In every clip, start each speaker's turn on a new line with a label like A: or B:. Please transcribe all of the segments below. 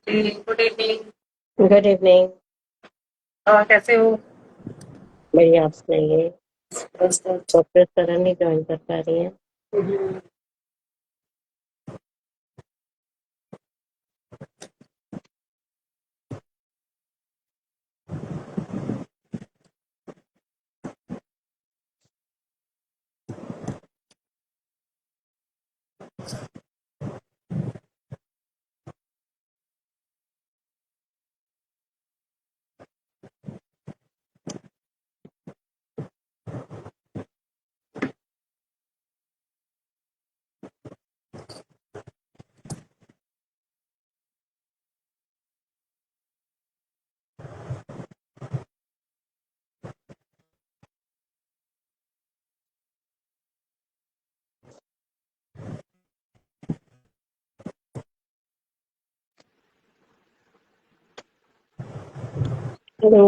A: Good evening.
B: Good evening.
A: कैसे हो?
B: बढ़िया, आप सुनाइए।
A: बस बस।
B: डॉक्टर सरन नहीं ज्वाइन कर पा रही हैं।
A: Hmm.
B: Hello.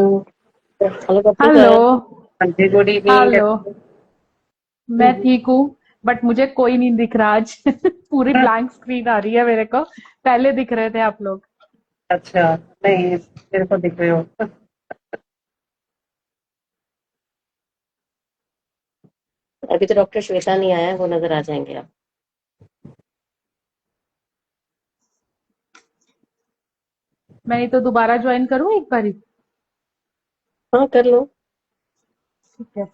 B: Hello doctor
C: hello.
B: Sir.
A: हाँ जी, गुड इवनिंग।
C: हेलो। मैं ठीक हूँ, बट मुझे कोई नहीं दिख रहा आज। पूरी ब्लैंक स्क्रीन आ रही है मेरे को। पहले दिख रहे थे आप लोग।
A: अच्छा, नहीं मेरे को दिख रहे हो।
B: अभी तो डॉक्टर श्वेता नहीं आया है, वो नजर आ जाएंगे आप।
C: मैं नहीं तो दोबारा ज्वाइन करूँ एक बारी?
B: हाँ, कर लो।
C: ठीक है।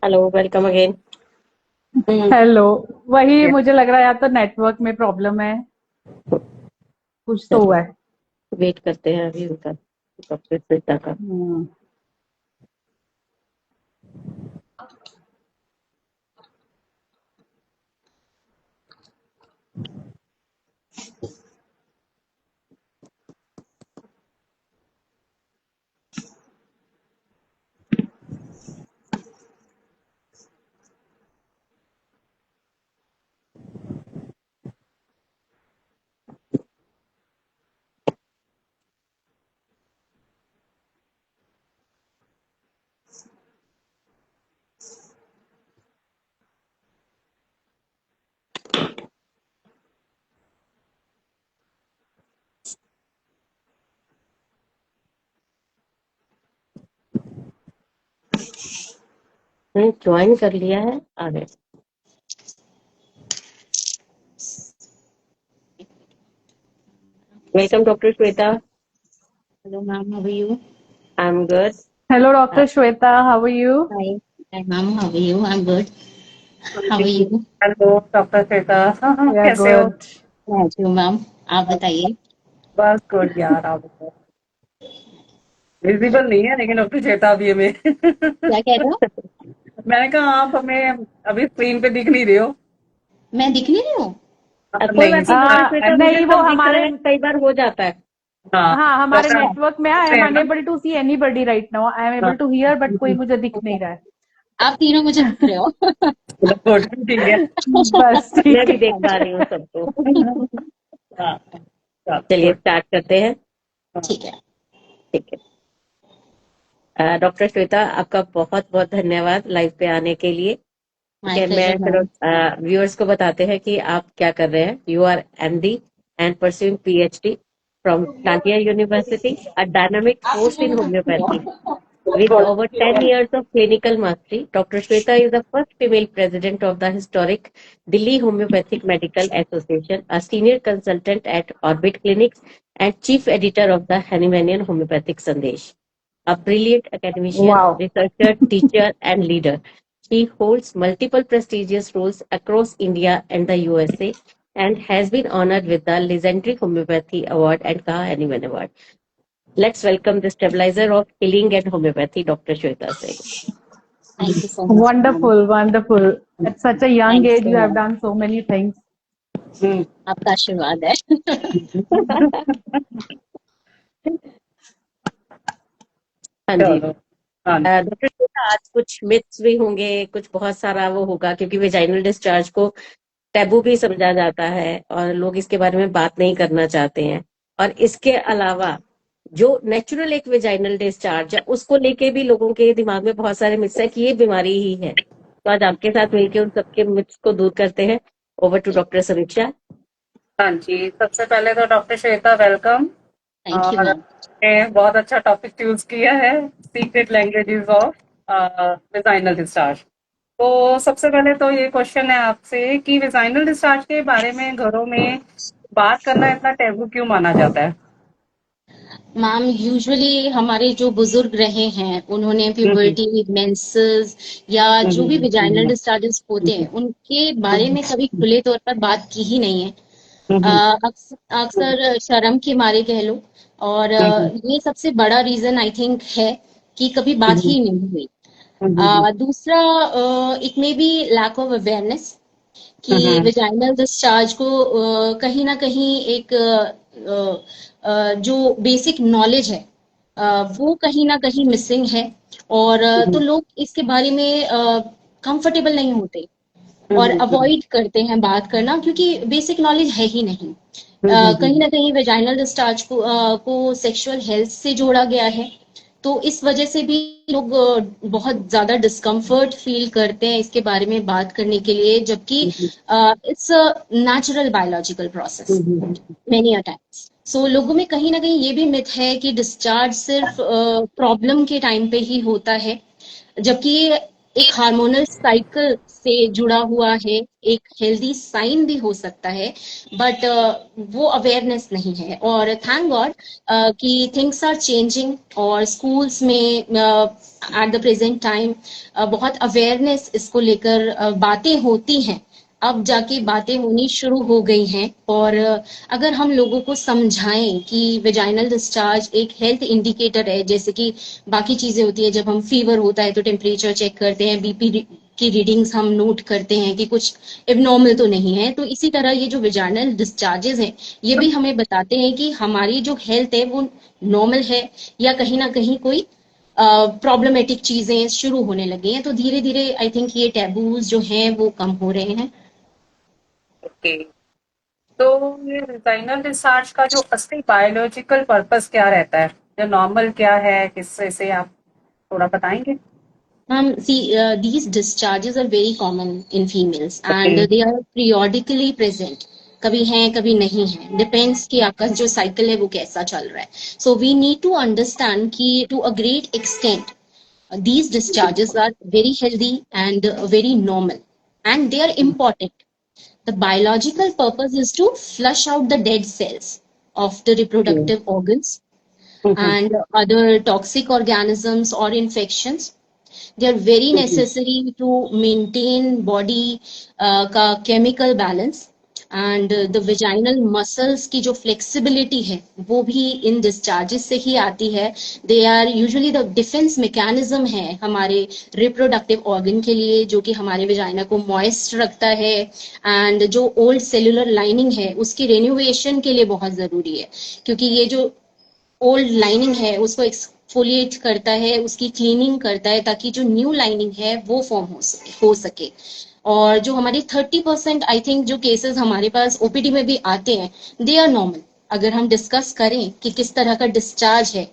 B: Hello, welcome again.
C: हेलो। वही मुझे लग रहा है, या तो नेटवर्क में प्रॉब्लम है, कुछ तो
B: चलो,
C: हुआ है।
B: वेट करते हैं अभी उनका, डॉक्टर श्वेता का।
C: हम्म।
B: ज्वाइन कर लिया है, आ गए। Welcome doctor Shweta.
D: Hello, ma'am. How are you?
B: I am good.
C: Hello doctor Shweta, how are you?
D: Hi. Hi, ma'am. How are you? I'm good. How are you?
A: Hello doctor Shweta. हाँ हाँ,
C: या
A: कैसे हो?
C: गुड।
D: मैं अच्छी हूँ, मैम। आप बताइए।
A: बस गुड यार, आप बताओ। विजिबल नहीं है लेकिन डॉक्टर श्वेता अभी हमें।
D: क्या कह रहे हो?
A: मैंने कहा आप हमें अभी स्क्रीन पे दिख नहीं रहे हो।
D: मैं दिख नहीं रही हूँ?
B: कोई बात
A: नहीं।
B: नहीं डॉक्टर श्वेता, मुझे
C: नहीं, वो
B: सब दिख रहा
C: हमारे,
B: है, कई बार हो जाता है।
A: हाँ,
C: हाँ, हमारे
A: जैसा
C: नेटवर्क में आई
A: दिखते
C: एम
A: हैं ना।
C: Unable to see anybody right now, I am
A: हाँ,
C: एबल टू हियर, बट कोई मुझे दिख नहीं रहा है।
D: आप तीनों मुझे दिख रहे हो।
A: गुड, ठीक है।
C: बस
B: मैं
C: ठीक
B: भी
C: है।
B: देख पा
D: अच्छा।
B: रही हूँ सबको।
A: हाँ,
B: चलिए
A: गुड।
B: स्टार्ट करते हैं।
D: ठीक है।
B: ठीक है। डॉक्टर श्वेता, आपका बहुत बहुत धन्यवाद लाइव पे आने के लिए। ठीक
D: माय
B: है, मैं
D: प्लेजर,
B: चलो
D: मैम।
B: व्यूअर्स को बताते हैं कि आप क्या कर रहे हैं। You are MD and pursuing PhD from Tantia university, a dynamic
D: आप
B: फोर्स
D: तीनों
B: इन
D: मुझे दिख रहे
B: होम्योपैथी
D: हो।
B: with
A: गुड,
B: over
A: ठीक
B: 10
A: है।
B: years of clinical mastery. Dr. Shweta is the first female president of the historic Delhi Homeopathic Medical Association, a senior consultant at Orbit Clinics, and chief editor of the Hahnemanian Homeopathic Sandesh. A brilliant academician,
C: wow.
B: researcher, teacher, and leader, she holds multiple prestigious roles across India and the USA and has been honored with the Legendary Homeopathy Award and Kaha Anyone Award. Let's welcome the stabilizer of healing and homeopathy, Dr. Shweta Singh.
D: Thank you so much, ma'am.
C: Wonderful, wonderful. At such a young
D: Thanks,
C: age, you have
D: ma'am.
C: done so many things.
D: आपका आशीर्वाद है.
B: हाँ जी
A: चलो हाँ
B: doctor Shweta, आज कुछ myths भी होंगे, कुछ बहुत सारा वो होगा क्योंकि वेजाइनल डिस्चार्ज को टैबू भी समझा जाता है और लोग इसके बारे में बात नहीं करना चाहते हैं। और इसके अलावा जो नेचुरल एक वेजाइनल डिस्चार्ज है उसको लेके भी लोगों के दिमाग में बहुत सारे मिथ्स है कि ये बीमारी ही है। तो आज आपके साथ मिलकर उन सबके मिथ्स को दूर करते हैं। ओवर टू डॉक्टर समीक्षा।
A: हाँ जी, सबसे पहले तो doctor Shweta welcome.
D: Thank you,
A: और
D: मैम.
A: आपने बहुत अच्छा टॉपिक चूज किया है, secret languages of vaginal discharge. तो सबसे पहले तो ये क्वेश्चन है आपसे कि वेजाइनल डिस्चार्ज के बारे में घरों में बात करना इतना टैबू क्यों माना जाता है?
D: मैम, यूजुअली हमारे जो बुजुर्ग रहे हैं उन्होंने प्यूबर्टी, मेंसेस या जो भी विजाइनल डिस्चार्जेस होते हैं उनके बारे में कभी खुले तौर पर बात की ही नहीं है. अक्सर शर्म के मारे कह लो, और ये सबसे बड़ा रीजन आई थिंक है कि कभी बात ही नहीं हुई. दूसरा, it may be lack of awareness कि विजाइनल डिस्चार्ज को कहीं ना कहीं एक जो बेसिक नॉलेज है वो कहीं ना कहीं मिसिंग है, और तो लोग इसके बारे में कंफर्टेबल नहीं होते और अवॉइड करते हैं बात करना क्योंकि बेसिक नॉलेज है ही नहीं. कहीं ना कहीं वेजाइनल डिस्चार्ज को सेक्सुअल हेल्थ से जोड़ा गया है, तो इस वजह से भी लोग बहुत ज्यादा डिस्कम्फर्ट फील करते हैं इसके बारे में बात करने के लिए, जबकि it's a natural biological process many a times. So लोगों में कहीं ना कहीं ये भी मिथ है कि डिस्चार्ज सिर्फ प्रॉब्लम के टाइम पे ही होता है, जबकि ये एक हार्मोनल साइकिल से जुड़ा हुआ है, एक हेल्दी साइन भी हो सकता है, बट वो अवेयरनेस नहीं है. और थैंक गॉड कि थिंग्स आर चेंजिंग, और स्कूल्स में एट द प्रेजेंट टाइम बहुत अवेयरनेस इसको लेकर बातें होती हैं. अब जाके बातें होनी शुरू हो गई हैं, और अगर हम लोगों को समझाएं कि वेजाइनल डिस्चार्ज एक हेल्थ इंडिकेटर है, जैसे कि बाकी चीजें होती है, जब हम फीवर होता है तो टेम्परेचर चेक करते हैं, बीपी की रीडिंग्स हम नोट करते हैं कि कुछ एबनॉर्मल तो नहीं है, तो इसी तरह ये जो वेजाइनल डिस्चार्जेस हैं ये भी हमें बताते हैं कि हमारी जो हेल्थ है वो नॉर्मल है या कहीं ना कहीं कोई प्रॉब्लमेटिक चीजें शुरू होने लगी हैं. तो धीरे धीरे आई थिंक ये टैबूज जो हैं वो कम हो रहे हैं.
A: ओके, तो ये वेजाइनल डिस्चार्ज का जो असली बायोलॉजिकल पर्पस क्या रहता है, जो नॉर्मल क्या है, किससे से आप थोड़ा बताएंगे?
D: See, these discharges are very common in females and they are periodically present. कभी हैं कभी नहीं हैं, डिपेंड्स कि आपका जो साइकिल है वो कैसा चल रहा है. So we need to understand कि to a great extent these discharges are very healthy and very normal, and they are important. The biological purpose is to flush out the dead cells of the reproductive organs and other toxic organisms or infections. They are very necessary to maintain body का chemical balance, and the vaginal muscles की जो flexibility है वो भी इन discharges से ही आती है. They are usually the defense mechanism है हमारे reproductive organ के लिए, जो कि हमारे vagina को moist रखता है, and जो old cellular lining है उसकी renovation के लिए बहुत जरूरी है, क्योंकि ये जो ओल्ड लाइनिंग है उसको एक्सफोलिएट करता है, उसकी क्लीनिंग करता है, ताकि जो न्यू लाइनिंग है वो फॉर्म हो सके. और जो हमारी 30% आई थिंक जो केसेस हमारे पास ओपीडी में भी आते हैं दे आर नॉर्मल. अगर हम डिस्कस करें कि किस तरह का डिस्चार्ज है,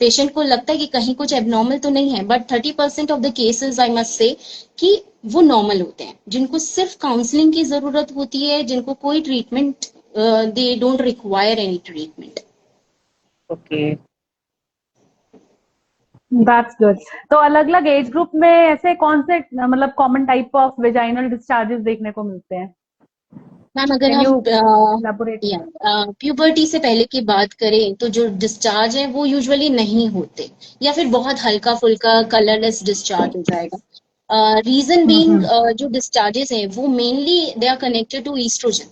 D: पेशेंट को लगता है कि कहीं कुछ एबनॉर्मल तो नहीं है, but 30% of the cases I must say कि वो नॉर्मल होते हैं, जिनको सिर्फ काउंसलिंग की जरूरत होती है, जिनको कोई treatment they don't require any treatment.
A: Okay,
C: that's good. तो अलग अलग एज ग्रुप में ऐसे कौन से मतलब common type of vaginal discharges देखने को मिलते हैं?
D: मैम, अगर
C: Can you
D: हम
C: elaborate?
D: प्यूबर्टी से पहले की बात करें तो जो डिस्चार्ज है वो यूजुअली नहीं होते, या फिर बहुत हल्का फुल्का कलरलेस डिस्चार्ज हो जाएगा. रीजन बीइंग जो डिस्चार्जेस हैं वो mainly they are connected to estrogen.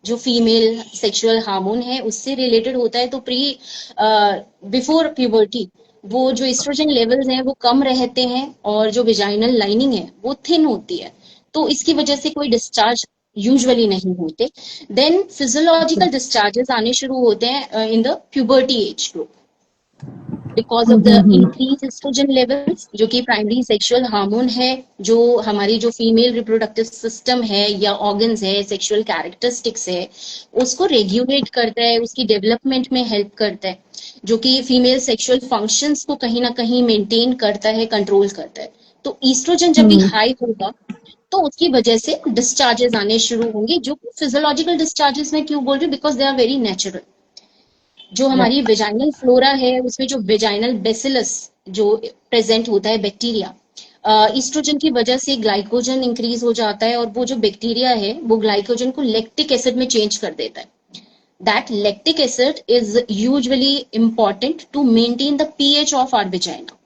D: जो फीमेल सेक्सुअल हार्मोन है उससे रिलेटेड होता है, तो बिफोर प्यूबर्टी वो जो एस्ट्रोजन लेवल्स हैं वो कम रहते हैं और जो विजाइनल लाइनिंग है वो थिन होती है, तो इसकी वजह से कोई डिस्चार्ज यूजुअली नहीं होते। देन फिजियोलॉजिकल डिस्चार्जेस आने शुरू होते हैं in the puberty age group, because of the increase estrogen levels, जो कि प्राइमरी सेक्सुअल हार्मोन है, जो हमारी जो फीमेल रिप्रोडक्टिव सिस्टम है या ऑर्गन्स है, सेक्सुअल कैरेक्टरिस्टिक्स है, उसको रेगुलेट करता है, उसकी डेवलपमेंट में हेल्प करता है, जो कि फीमेल सेक्सुअल फंक्शंस को कहीं ना कहीं मेंटेन करता है, कंट्रोल करता है। तो ईस्ट्रोजन जब भी हाई होगा तो उसकी वजह से डिस्चार्जेस आने शुरू होंगे, जो फिजियोलॉजिकल डिस्चार्जेस मैं क्यों बोल रही हूँ, because they are very natural. जो हमारी वेजाइनल फ्लोरा है उसमें जो वेजाइनल बेसिलस जो प्रेजेंट होता है, बैक्टीरिया, ईस्ट्रोजन की वजह से ग्लाइकोजन इंक्रीज हो जाता है और वो जो बैक्टीरिया है वो ग्लाइकोजन को लैक्टिक एसिड में चेंज कर देता है। That lactic acid is usually important to maintain the pH of our vagina.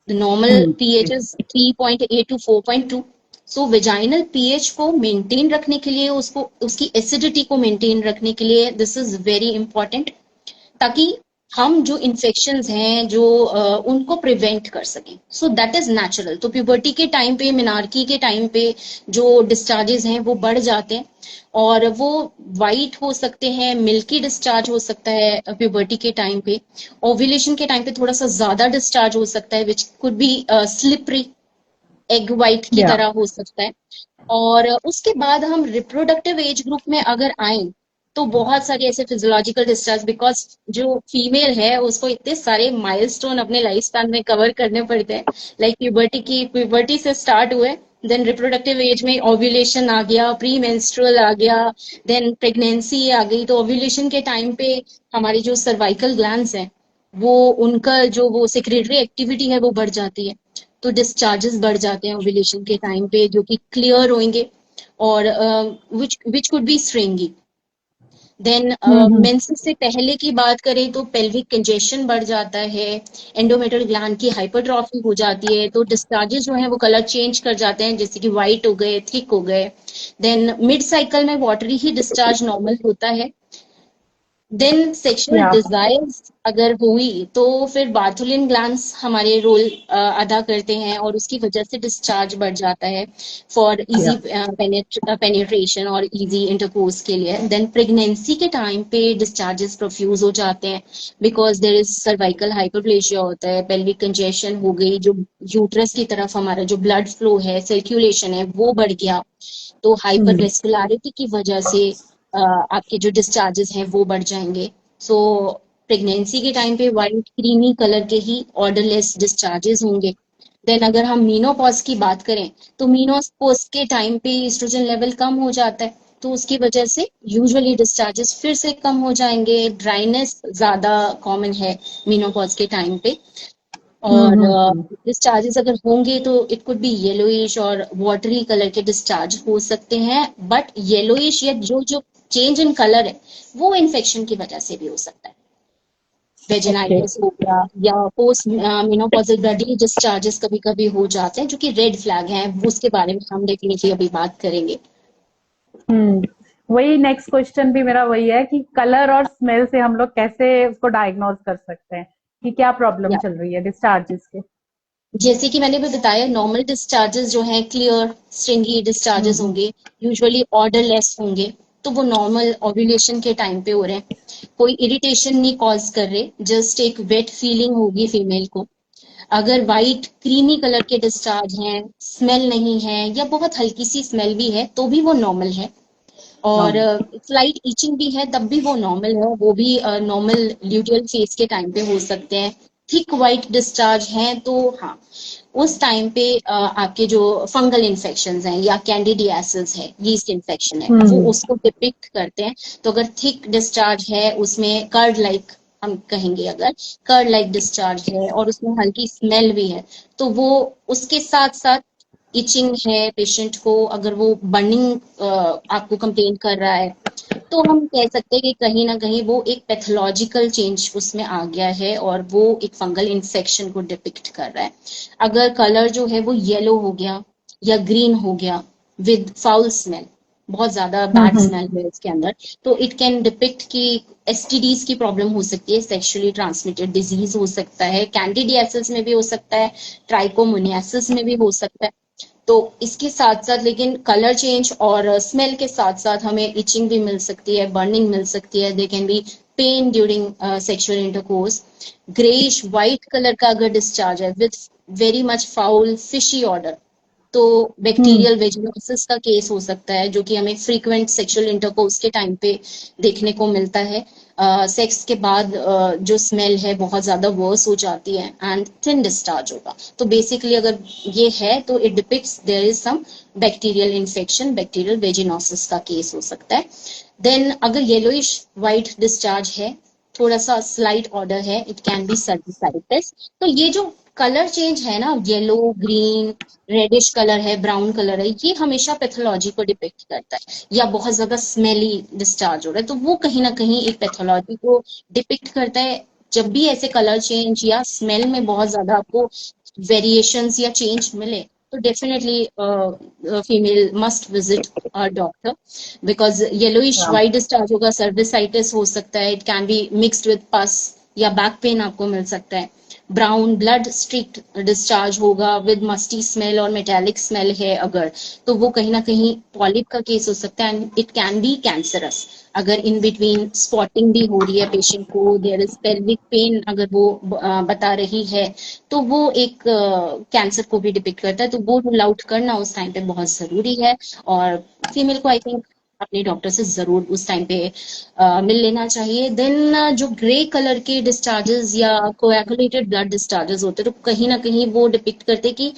D: The normal pH is 3.8 to 4.2. So vaginal pH को मेंटेन रखने के लिए, उसको उसकी एसिडिटी को मेंटेन रखने के लिए दिस इज वेरी इंपॉर्टेंट, ताकि हम जो इन्फेक्शंस हैं जो उनको प्रिवेंट कर सकें। So that is natural. तो प्यूबर्टी के टाइम पे, मिनार्की के टाइम पे जो डिस्चार्जेस हैं वो बढ़ जाते हैं और वो वाइट हो सकते हैं, मिल्की डिस्चार्ज हो सकता है प्यूबर्टी के टाइम पे। ओव्यूलेशन के टाइम पे थोड़ा सा ज्यादा डिस्चार्ज हो सकता है, विच could B slippery, egg white की तरह हो सकता है। और उसके बाद हम रिप्रोडक्टिव एज ग्रुप में अगर आए तो बहुत सारे ऐसे फिजियोलॉजिकल डिस्चार्ज, बिकॉज जो फीमेल है उसको इतने सारे माइलस्टोन अपने लाइफ स्पैन में कवर करने पड़ते हैं, लाइक प्यूबर्टी से स्टार्ट हुए, देन रिप्रोडक्टिव एज में ओव्यूलेशन आ गया, प्री मेंस्ट्रुअल आ गया, देन प्रेगनेंसी आ गई। तो ओव्यूलेशन के टाइम पे हमारी जो सर्वाइकल ग्लैंड्स हैं वो, उनका जो वो सेक्रेटरी एक्टिविटी है वो बढ़ जाती है, तो डिस्चार्जेस बढ़ जाते हैं ओव्यूलेशन के टाइम पे, जो कि क्लियर होंगे और which could be stringy. Then menses से पहले की बात करें तो पेल्विक कंजेशन बढ़ जाता है, एंडोमेट्रियल ग्लैंड की हाइपरट्रॉफी हो जाती है, तो डिस्चार्जेस जो हैं वो कलर चेंज कर जाते हैं, जैसे कि व्हाइट हो गए, थिक हो गए। देन मिड साइकिल में वाटरी ही डिस्चार्ज नॉर्मल होता है। देन सेक्सुअल डिजायर्स अगर हुई तो फिर बार्थुलिन ग्लैंड्स हमारे रोल अदा करते हैं और उसकी वजह से डिस्चार्ज बढ़ जाता है फॉर इजी पेनिट्रेशन और इजी इंटरकोर्स के लिए। देन प्रेगनेंसी के टाइम पे डिस्चार्जेस प्रोफ्यूज हो जाते हैं, because there is cervical hyperplasia होता है, पेल्विक कंजेशन हो गई, जो यूट्रस की तरफ हमारा जो ब्लड फ्लो है, सर्कुलेशन है वो बढ़ गया, तो हाइपर वेस्कुलरिटी की वजह से आपके जो डिस्चार्जेस हैं वो बढ़ जाएंगे। सो प्रेगनेंसी के टाइम पे वाइट क्रीमी कलर के ही ऑर्डरलेस डिस्चार्जेस होंगे। देन अगर हम मीनोपॉज की बात करें तो मीनोपॉज के टाइम पे एस्ट्रोजन लेवल कम हो जाता है, तो उसकी वजह से यूजुअली डिस्चार्जेस फिर से कम हो जाएंगे। ड्राइनेस ज्यादा कॉमन है मीनोपॉज के टाइम पे, और डिस्चार्जेस अगर होंगे तो इट कुड बी येलोइश और वाटरी कलर के डिस्चार्ज हो सकते हैं, बट येलोइश या जो जो चेंज इन कलर है वो इन्फेक्शन की वजह से भी हो सकता है। वेजिनाइटिस हो गया या पोस्ट मेनोपॉजल ब्लडी डिस्चार्जेस कभी कभी हो जाते हैं, जो कि रेड फ्लैग हैं, उसके बारे में हम डेफिनेटली अभी बात करेंगे।
C: वही नेक्स्ट क्वेश्चन भी मेरा वही है कि कलर और स्मेल से हम लोग कैसे उसको डायग्नोज कर सकते हैं कि क्या प्रॉब्लम चल रही है डिस्चार्जेस के।
D: जैसे कि मैंने भी बताया, नॉर्मल डिस्चार्जेस जो हैं क्लियर स्ट्रिंगी डिस्चार्जेस होंगे, यूजुअली ऑर्डरलेस होंगे, तो वो नॉर्मल ओव्यूलेशन के टाइम पे हो रहे हैं, कोई इरिटेशन नहीं कॉज कर रहे, जस्ट एक वेट फीलिंग होगी फीमेल को। अगर वाइट क्रीमी कलर के डिस्चार्ज हैं, स्मेल नहीं है या बहुत हल्की सी स्मेल भी है तो भी वो नॉर्मल है, और स्लाइट ईचिंग भी है तब भी वो नॉर्मल है, वो भी नॉर्मल ल्यूटियल फेज के टाइम पे हो सकते हैं। थिक वाइट डिस्चार्ज हैं तो हाँ, उस टाइम पे आपके जो फंगल इन्फेक्शंस हैं या कैंडिडियासिस है, यीस्ट इन्फेक्शन है, वो उसको डिपिक्ट करते हैं। तो अगर थिक डिस्चार्ज है, उसमें कर्ड लाइक हम कहेंगे, अगर कर्ड लाइक डिस्चार्ज है और उसमें हल्की स्मेल भी है, तो वो उसके साथ साथ इचिंग है पेशेंट को, अगर वो बर्निंग आपको कंप्लेन कर रहा है, तो हम कह सकते हैं कि कहीं ना कहीं वो एक पैथोलॉजिकल चेंज उसमें आ गया है और वो एक फंगल इन्फेक्शन को डिपिक्ट कर रहा है। अगर कलर जो है वो येलो हो गया या ग्रीन हो गया विद फाउल स्मेल, बहुत ज्यादा बैड स्मेल है इसके अंदर, तो इट कैन डिपिक्ट कि एसटीडीज की प्रॉब्लम हो सकती है, सेक्सुअली ट्रांसमिटेड डिजीज हो सकता है, कैंडिडियासिस में भी हो सकता है, ट्राइकोमोनियासिस में भी हो सकता है। तो इसके साथ साथ लेकिन कलर चेंज और स्मेल के साथ साथ हमें इचिंग भी मिल सकती है, बर्निंग मिल सकती है, they can be pen during sexual intercourse. Greyish white colour का अगर डिस्चार्ज है with very much foul fishy order, तो बैक्टीरियल वेजिनोसिस का केस हो सकता है, जो कि हमें फ्रीक्वेंट सेक्सुअल इंटरकोर्स के टाइम पे देखने को मिलता है। सेक्स के बाद जो स्मेल है बहुत ज्यादा वर्स हो जाती है एंड थिन डिस्चार्ज होगा। तो बेसिकली अगर ये है तो it depicts there is some bacterial infection, bacterial vaginosis का केस हो सकता है। देन अगर येलोइश व्हाइट डिस्चार्ज है, थोड़ा सा स्लाइट ऑर्डर है, इट कैन बी सर्विसाइटिस। तो ये जो कलर चेंज है ना, येलो, ग्रीन, रेडिश कलर है, ब्राउन कलर है, ये हमेशा पैथोलॉजी को डिपिक्ट करता है। या बहुत ज्यादा स्मेली डिस्चार्ज हो रहा है, तो वो कहीं ना कहीं एक पैथोलॉजी को डिपिक्ट करता है। जब भी ऐसे कलर चेंज या स्मेल में बहुत ज्यादा आपको वेरिएशंस या चेंज मिले, तो definitely female must visit a doctor, because yellowish white discharge होगा, सर्विसाइटिस हो सकता है, it can be mixed with पस, या बैक पेन आपको मिल सकता है। ब्राउन ब्लड स्ट्रीक्ट डिस्चार्ज होगा विद मस्टी स्मेल और मेटेलिक स्मेल है अगर, तो वो कहीं ना कहीं पॉलिप का केस हो सकता है and it can B cancerous. अगर इन बिटवीन स्पॉटिंग भी हो रही है पेशेंट को, देयर इज पेल्विक पेन अगर वो बता रही है, तो वो एक कैंसर को भी डिपिक्ट करता है। तो वो रूल आउट करना उस टाइम पे बहुत जरूरी है, और फीमेल को आई थिंक अपने डॉक्टर से जरूर उस टाइम पे मिल लेना चाहिए। देन जो ग्रे कलर के डिस्चार्जेस या कोएगुलेटेड ब्लड डिस्चार्जेस होते हैं, तो कहीं ना कहीं वो डिपिक्ट करते हैं कि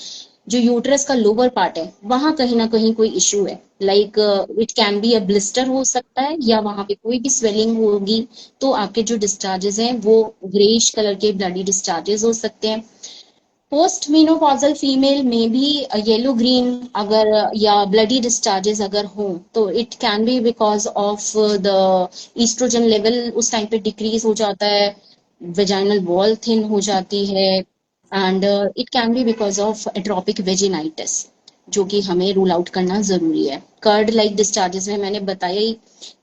D: जो यूट्रस का लोअर पार्ट है वहां कहीं ना कहीं कोई इश्यू है। Like it can be a blister हो सकता है, या वहां पे कोई भी स्वेलिंग होगी, तो आपके जो डिस्चार्जेस हैं वो ग्रेइश कलर के ब्लडी डिस्चार्जेस हो सकते हैं। पोस्ट मेनोपॉजल फीमेल में भी येलो ग्रीन अगर या ब्लडी डिस्चार्जेस अगर हो, तो it can be because of the oestrogen level उस टाइम पे डिक्रीज हो जाता है, वेजाइनल वॉल थिन हो जाती है, and it can be because of atrophic vaginitis, जो कि हमें रूल आउट करना जरूरी है। कर्ड लाइक डिस्चार्जेस में मैंने बताया ही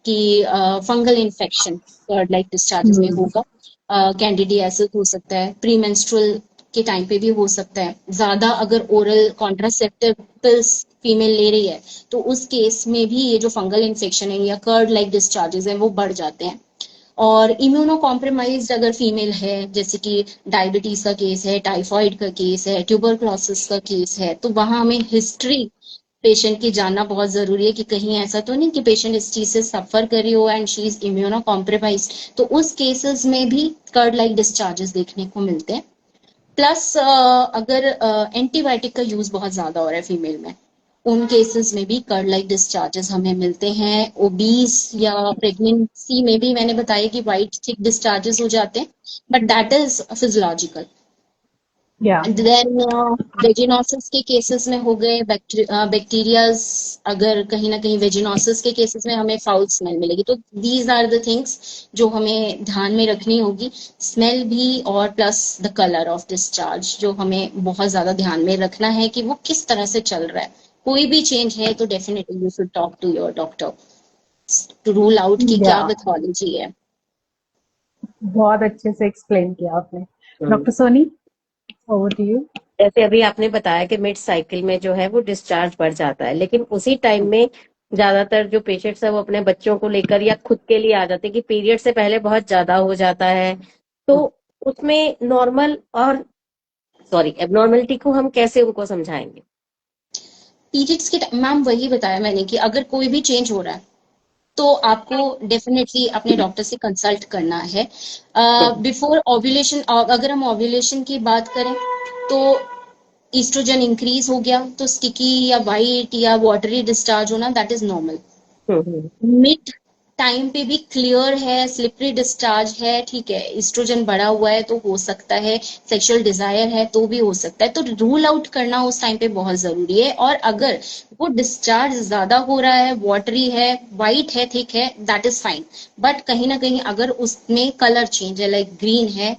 D: कि fungal infection curd like discharges में होगा, कैंडिडियासिस हो सकता है, प्री मेंस्ट्रुअल के टाइम पे भी हो सकता है। ज्यादा अगर ओरल कॉन्ट्रासेप्टिव पिल्स फीमेल ले रही है, तो उस केस में भी ये जो फंगल इन्फेक्शन है या कर्ड लाइक डिस्चार्जेस हैं वो बढ़ जाते हैं। और इम्यूनो कॉम्प्रोमाइज्ड अगर फीमेल है, जैसे कि डायबिटीज का केस है, टाइफाइड का केस है, ट्यूबरक्लोसिस का केस है, तो वहां हमें हिस्ट्री पेशेंट की जानना बहुत जरूरी है कि कहीं ऐसा तो नहीं कि पेशेंट इस चीज से सफर कर रही हो and she is immuno compromised. तो उस केसेस में भी कर्ड लाइक डिस्चार्जेस देखने को मिलते हैं। प्लस अगर एंटीबायोटिक का यूज बहुत ज्यादा हो रहा है फीमेल में, उन केसेस में भी कर्ड लाइक डिस्चार्जेस हमें मिलते हैं। ओबीस या प्रेगनेंसी में भी मैंने बताया कि वाइट थिक डिस्चार्जेस हो जाते हैं, but that is physiological.
C: Yeah.
D: Then vaginosis के केसेस में हो गए, बैक्टीरियाज अगर कहीं ना कहीं वेजिनोसिस के केसेस में हमें फाउल स्मेल मिलेगी, तो दीज आर द थिंग्स जो हमें ध्यान में रखनी होगी, स्मेल भी और plus the colour of discharge, जो हमें बहुत ज्यादा ध्यान में रखना है कि वो किस तरह से चल रहा है। कोई भी चेंज है तो definitely you should talk to your doctor to rule out कि क्या
C: Yeah.
D: पैथोलॉजी है।
C: बहुत अच्छे से एक्सप्लेन किया आपने।
B: Hmm.
C: Doctor Soni, over to you.
B: जैसे अभी आपने बताया कि मिड साइकिल में जो है वो डिस्चार्ज बढ़ जाता है, लेकिन उसी टाइम में ज्यादातर जो पेशेंट्स है वो अपने बच्चों को लेकर या खुद के लिए आ जाते हैं कि पीरियड से पहले बहुत ज्यादा हो जाता है। तो उसमें नॉर्मल और एबनॉर्मलिटी को हम कैसे उनको समझाएंगे?
D: पीरियड्स के मैम वही बताया मैंने कि अगर कोई भी चेंज हो रहा है तो आपको डेफिनेटली अपने डॉक्टर से कंसल्ट करना है। बिफोर ओव्यूलेशन, अगर हम ओव्यूलेशन की बात करें तो ईस्ट्रोजन इंक्रीज हो गया, तो स्टिकी या वाइट या वाटरी डिस्चार्ज होना that is normal.
B: Hmm.
D: Mid time पे भी क्लियर है, स्लिपरी डिस्चार्ज है, ठीक है, एस्ट्रोजन बढ़ा हुआ है तो हो सकता है, सेक्सुअल डिजायर है तो भी हो सकता है, तो रूल आउट करना उस टाइम पे बहुत जरूरी है। और अगर वो डिस्चार्ज ज्यादा हो रहा है, वाटरी है, वाइट है, थिक है, दैट इज फाइन। बट कहीं ना कहीं अगर उसमें कलर चेंज है, लाइक ग्रीन है,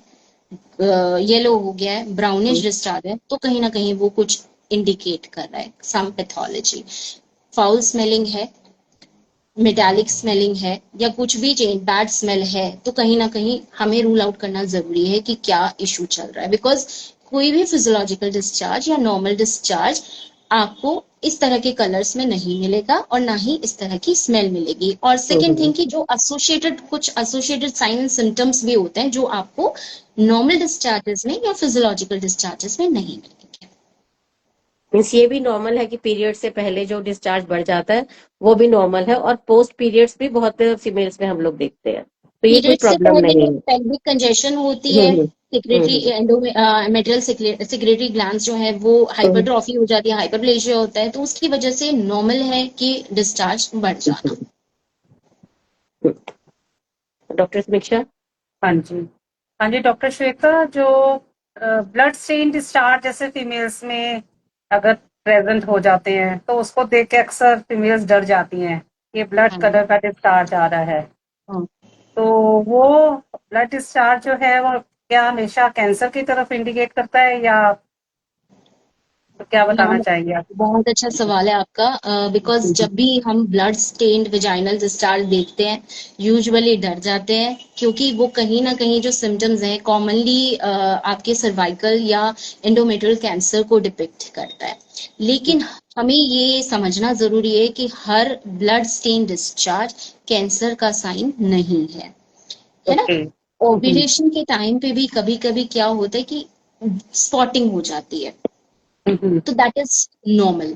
D: येलो हो गया है, ब्राउनिश डिस्चार्ज है, तो कहीं ना कहीं वो कुछ इंडिकेट कर रहा है सम पैथोलॉजी। फाउल स्मेलिंग है, मेटालिक स्मेलिंग है या कुछ भी चेंज बैड स्मेल है, तो कहीं ना कहीं हमें रूल आउट करना जरूरी है कि क्या इशू चल रहा है। बिकॉज कोई भी फिजियोलॉजिकल डिस्चार्ज या नॉर्मल डिस्चार्ज आपको इस तरह के कलर्स में नहीं मिलेगा और ना ही इस तरह की स्मेल मिलेगी। और सेकेंड थिंग कि जो कुछ एसोसिएटेड साइन एंड सिम्टम्स भी होते हैं जो आपको नॉर्मल डिस्चार्जेस में या फिजियोलॉजिकल डिस्चार्जेस में नहीं मिलेंगे।
B: मीन्स ये भी नॉर्मल है कि पीरियड से पहले जो डिस्चार्ज बढ़ जाता है वो भी नॉर्मल है, और पोस्ट पीरियड्स भी बहुत फीमेल्स में हम लोग देखते हैं, तो ये कोई
D: पीरियड से
B: प्रॉब्लम नहीं
D: पहले
B: है।
D: पेल्विक कंजेशन होती है,
B: हम्म
D: सिक्रेटरी
B: हम्म
D: मेटरल सिक्रेटरी ग्लैंड्स जो है वो
B: हम्म
D: हाइपरट्रॉफी हो जाती है, हाइपरप्लेजिया होता है, तो उसकी वजह से नॉर्मल है कि डिस्चार्ज बढ़ जाना।
B: डॉक्टर समीक्षा।
A: हाँ जी। हाँ जी, डॉक्टर श्वेता, जो ब्लड स्टेन डिस्चार्ज जैसे फीमेल्स में अगर प्रेजेंट हो जाते हैं तो उसको देख के अक्सर फीमेल्स डर जाती हैं, ये ब्लड
D: हाँ
A: कलर का डिस्चार्ज आ रहा है।
D: हाँ।
A: तो वो ब्लड डिस्चार्ज जो है वो क्या हमेशा कैंसर की तरफ इंडिकेट करता है, या तो क्या बताना
D: हाँ,
A: चाहेंगे आप?
D: बहुत अच्छा सवाल है आपका। बिकॉज जब भी हम ब्लड स्टेन्ड वेजाइनल डिस्चार्ज देखते हैं यूजुअली डर जाते हैं, क्योंकि वो कहीं ना कहीं जो सिम्टम्स हैं कॉमनली आपके सर्वाइकल या एंडोमेट्रियल कैंसर को डिपिक्ट करता है। लेकिन हमें ये समझना जरूरी है कि हर ब्लड स्टेन डिस्चार्ज कैंसर का साइन नहीं है ना।
A: ओके।
D: ओव्यूलेशन के टाइम पे भी कभी कभी क्या होता है कि स्पॉटिंग हो जाती है, तो दैट इज नॉर्मल।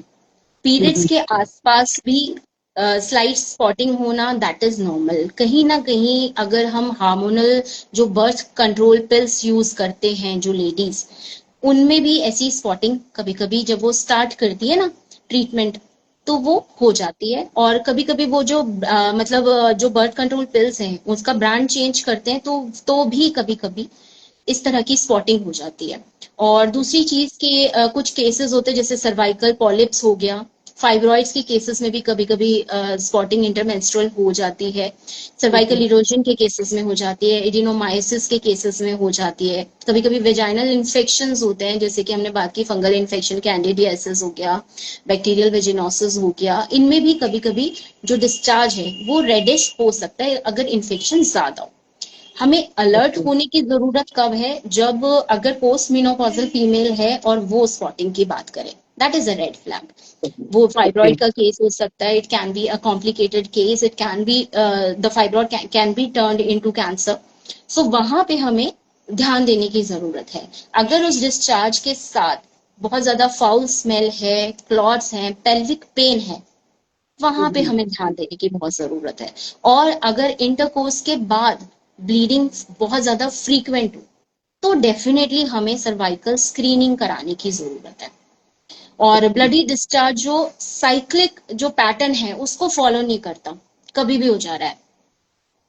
D: पीरियड्स के आसपास भी स्लाइट स्पॉटिंग होना दैट इज नॉर्मल। कहीं ना कहीं अगर हम हार्मोनल जो बर्थ कंट्रोल पिल्स यूज करते हैं जो लेडीज, उनमें भी ऐसी स्पॉटिंग कभी कभी जब वो स्टार्ट करती है ना ट्रीटमेंट, तो वो हो जाती है। और कभी कभी वो जो जो बर्थ कंट्रोल पिल्स हैं उसका ब्रांड चेंज करते हैं, तो भी कभी कभी इस तरह की स्पॉटिंग हो जाती है। और दूसरी चीज के कुछ केसेस होते हैं जैसे सर्वाइकल पॉलिप्स हो गया, फाइब्रॉइड्स के केसेस में भी कभी कभी स्पॉटिंग इंटरमेंस्ट्रुअल हो जाती है, सर्वाइकल इरोजन के केसेस में हो जाती है, एडिनोमाइसिस के केसेस में हो जाती है, कभी कभी वेजाइनल इन्फेक्शंस होते हैं जैसे कि हमने बात की फंगल इन्फेक्शन, कैंडिडियासिस हो गया, बैक्टीरियल वेजिनोसिस हो गया, इनमें भी कभी कभी जो डिस्चार्ज है वो रेडिश हो सकता है अगर इन्फेक्शन ज्यादा हो। हमें अलर्ट होने की जरूरत कब है, जब अगर पोस्ट मेनोपॉजल फीमेल है और वो स्पॉटिंग की बात करें, that is a red flag. वो फाइब्रॉइड का केस हो सकता है, it can be a complicated case, it can be the fibroid can be turned into cancer. So वहां पे हमें ध्यान देने की जरूरत है। अगर उस डिस्चार्ज के साथ बहुत ज्यादा फाउल स्मेल है, क्लॉट्स हैं, पेल्विक पेन है, वहां पे हमें ध्यान देने की बहुत जरूरत है। और अगर इंटरकोर्स के बाद ब्लीडिंग बहुत ज्यादा फ्रीक्वेंट हो, तो डेफिनेटली हमें सर्वाइकल स्क्रीनिंग कराने की जरूरत है। और ब्लडी डिस्चार्ज जो साइक्लिक जो पैटर्न है उसको फॉलो नहीं करता, कभी भी हो जा रहा है,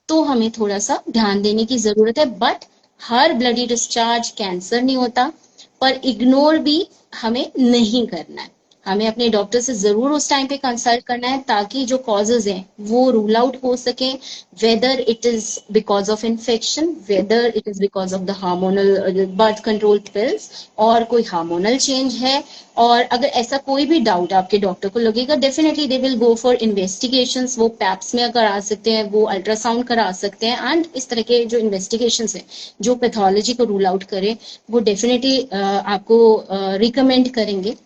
D: तो हमें थोड़ा सा ध्यान देने की जरूरत है। But her bloody discharge cancer नहीं होता, पर इग्नोर भी हमें नहीं करना है। हमें अपने डॉक्टर से जरूर उस टाइम पे कंसल्ट करना है ताकि जो कॉजेज हैं वो रूल आउट हो सके, whether it is because of infection, whether it is because of the hormonal birth control pills, और कोई हार्मोनल चेंज है। और अगर ऐसा कोई भी डाउट आपके डॉक्टर को लगेगा, definitely they will go for investigations. वो पैप्स में करा सकते हैं, वो अल्ट्रासाउंड करा सकते हैं, एंड इस तरह के जो इन्वेस्टिगेशंस है जो पैथोलॉजी को रूल आउट करे, वो डेफिनेटली आपको रिकमेंड करेंगे।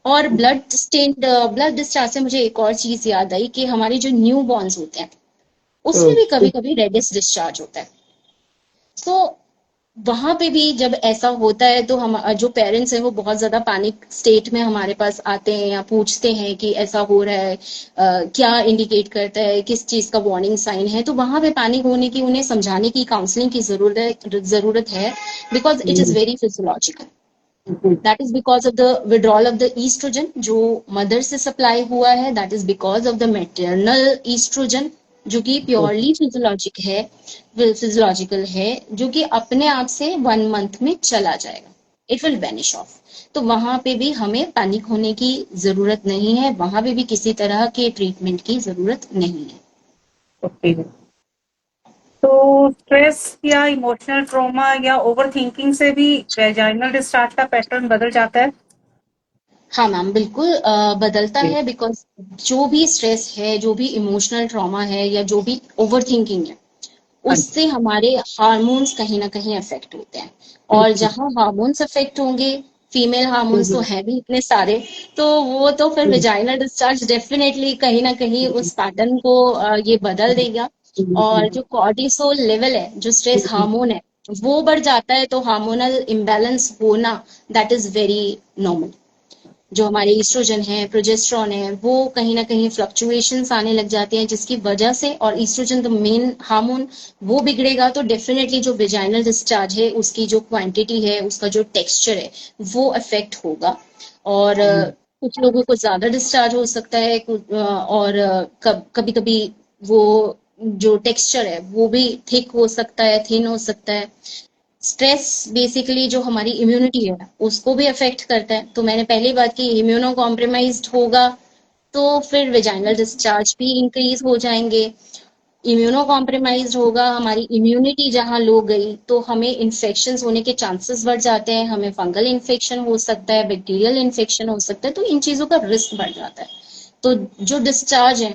D: और ब्लड डिस्चार्ज से मुझे एक और चीज याद आई कि हमारे जो न्यू बॉर्न्स होते हैं उसमें भी कभी कभी रेडिश डिस्चार्ज होता है। तो वहां पे भी जब ऐसा होता है तो हम जो पेरेंट्स हैं वो बहुत ज्यादा पैनिक स्टेट में हमारे पास आते हैं या पूछते हैं कि ऐसा हो रहा है, क्या इंडिकेट करता है, किस चीज का वार्निंग साइन है। तो वहां पे पैनिक होने की, उन्हें समझाने की, काउंसलिंग की जरूरत है, because it is very physiological. That is because of the withdrawal of the oestrogen जो मदर से सप्लाई हुआ है, that is because of the maternal oestrogen जो कि प्योरली फिजियोलॉजिकल है, जो कि अपने आप से 1 मंथ में चला जाएगा, इट विल वैनिश ऑफ। तो वहां पे भी हमें पैनिक होने की जरूरत नहीं है, वहां पे भी किसी तरह के ट्रीटमेंट की जरूरत नहीं है।
A: ओके। तो स्ट्रेस या इमोशनल ट्रॉमा या ओवर थिंकिंग से भी वेजाइनल डिस्चार्ज का पैटर्न बदल जाता है?
D: हाँ मैम, बिल्कुल बदलता है, बिकॉज जो भी स्ट्रेस है, जो भी इमोशनल ट्रॉमा है, या जो भी ओवर थिंकिंग है, उससे हमारे हार्मोन्स कहीं ना कहीं अफेक्ट होते हैं। और जहाँ हार्मोन्स अफेक्ट होंगे, फीमेल हार्मोन्स तो हैं भी इतने सारे, तो वो तो फिर विजाइनल डिस्चार्ज डेफिनेटली कहीं ना कहीं उस पैटर्न को ये बदल देगा। और जो कॉर्टिसोल लेवल है, जो स्ट्रेस हार्मोन है, वो बढ़ जाता है, तो हार्मोनल इम्बैलेंस होना दैट इज वेरी नॉर्मल। जो हमारे ईस्ट्रोजन है, प्रोजेस्टेरॉन है, वो कहीं ना कहीं फ्लक्चुएशंस आने लग जाती हैं, जिसकी वजह से, और ईस्ट्रोजन द मेन हार्मोन, वो बिगड़ेगा तो डेफिनेटली जो वेजाइनल डिस्चार्ज है, उसकी जो क्वांटिटी है, उसका जो टेक्सचर है, वो अफेक्ट होगा। और कुछ लोगों को ज्यादा डिस्चार्ज हो सकता है, और कभी कभी वो जो टेक्सचर है वो भी थिक हो सकता है, थिन हो सकता है। स्ट्रेस बेसिकली जो हमारी इम्यूनिटी है उसको भी अफेक्ट करता है। तो मैंने पहली बात की, इम्यूनो कॉम्प्रोमाइज्ड होगा तो फिर वेजाइनल डिस्चार्ज भी इंक्रीज हो जाएंगे। इम्यूनो कॉम्प्रोमाइज्ड होगा, हमारी इम्यूनिटी जहां लो गई, तो हमें इन्फेक्शन होने के चांसेस बढ़ जाते हैं, हमें फंगल इन्फेक्शन हो सकता है, बैक्टीरियल इन्फेक्शन हो सकता है, तो इन चीजों का रिस्क बढ़ जाता है। तो जो डिस्चार्ज है,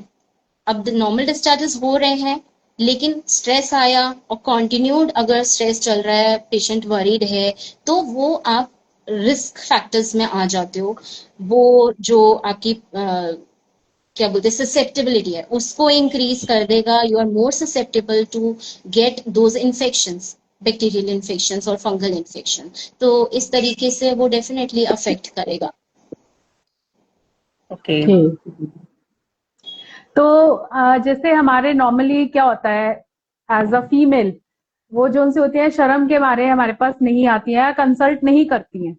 D: अब नॉर्मल डिस्चार्जेस हो रहे हैं, लेकिन स्ट्रेस आया और कंटिन्यूड अगर स्ट्रेस चल रहा है, पेशेंट वरीड है, तो वो आप रिस्क फैक्टर्स में आ जाते हो। वो जो आपकी क्या बोलते हैं ससेप्टेबिलिटी है, उसको इंक्रीज कर देगा। You are more susceptible to get those infections, bacterial infections और फंगल इन्फेक्शन। तो इस तरीके से वो डेफिनेटली अफेक्ट करेगा।
A: ओके।
C: तो जैसे हमारे नॉर्मली क्या होता है, एज अ फीमेल, वो जो उनसे होती है शर्म के मारे हमारे पास नहीं आती है, कंसल्ट नहीं करती हैं,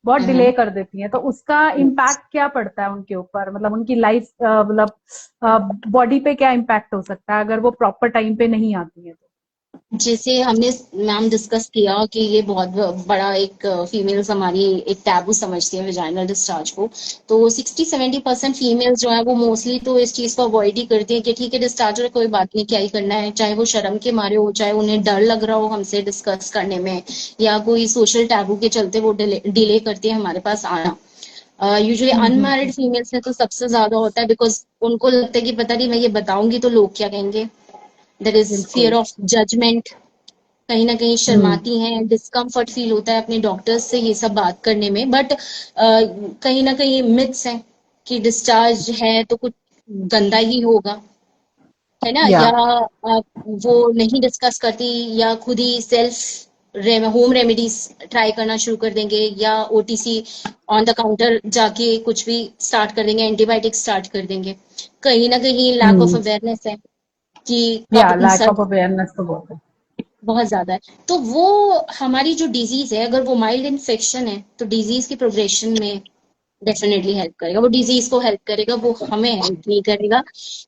C: बहुत डिले कर देती हैं, तो उसका इम्पैक्ट क्या पड़ता है उनके ऊपर, मतलब उनकी लाइफ, मतलब बॉडी पे क्या इम्पैक्ट हो सकता है अगर वो प्रॉपर टाइम पे नहीं आती है तो?
D: जैसे हमने मैम डिस्कस किया कि ये बहुत बड़ा एक फीमेल्स हमारी एक टैबू समझती है विजाइनल डिस्चार्ज को। तो 60-70% फीमेल्स जो है वो मोस्टली तो इस चीज को अवॉइड ही करती है कि ठीक है डिस्चार्ज है, कोई बात नहीं, क्या ही करना है, चाहे वो शर्म के मारे हो, चाहे उन्हें डर लग रहा हो हमसे डिस्कस करने में, या कोई सोशल टैबू के चलते वो डिले करती है हमारे पास आना। यूजुअली अनमैरिड फीमेल्स में तो सबसे ज्यादा होता है, बिकॉज उनको लगता है कि पता नहीं मैं ये बताऊंगी तो लोग क्या कहेंगे, there is fear of judgement. कहीं ना कहीं शर्माती हैं, डिस्कम्फर्ट फील होता है अपने डॉक्टर्स से ये सब बात करने में। बट कहीं ना कहीं मिथ्स हैं कि डिस्चार्ज है तो कुछ गंदा ही होगा, है ना,
C: या
D: या वो नहीं डिस्कस करती, या खुद ही सेल्फ होम रेमेडीज ट्राई करना शुरू कर देंगे, या ओटीसी ऑन द काउंटर जाके कुछ भी स्टार्ट कर देंगे, एंटीबायोटिक स्टार्ट कर देंगे। कहीं ना कहीं लैक ऑफ अवेयरनेस है कि
C: या
D: कब
C: लैक
D: इंसल्ट
C: ऑफ अवेयरनेस तो बहुत है।
D: बहुत ज्यादा है। तो वो हमारी जो डिजीज है, अगर वो माइल्ड इन्फेक्शन है, तो डिजीज की प्रोग्रेशन में डेफिनेटली हेल्प करेगा, वो डिजीज को हेल्प करेगा, वो हमें हेल्प नहीं करेगा।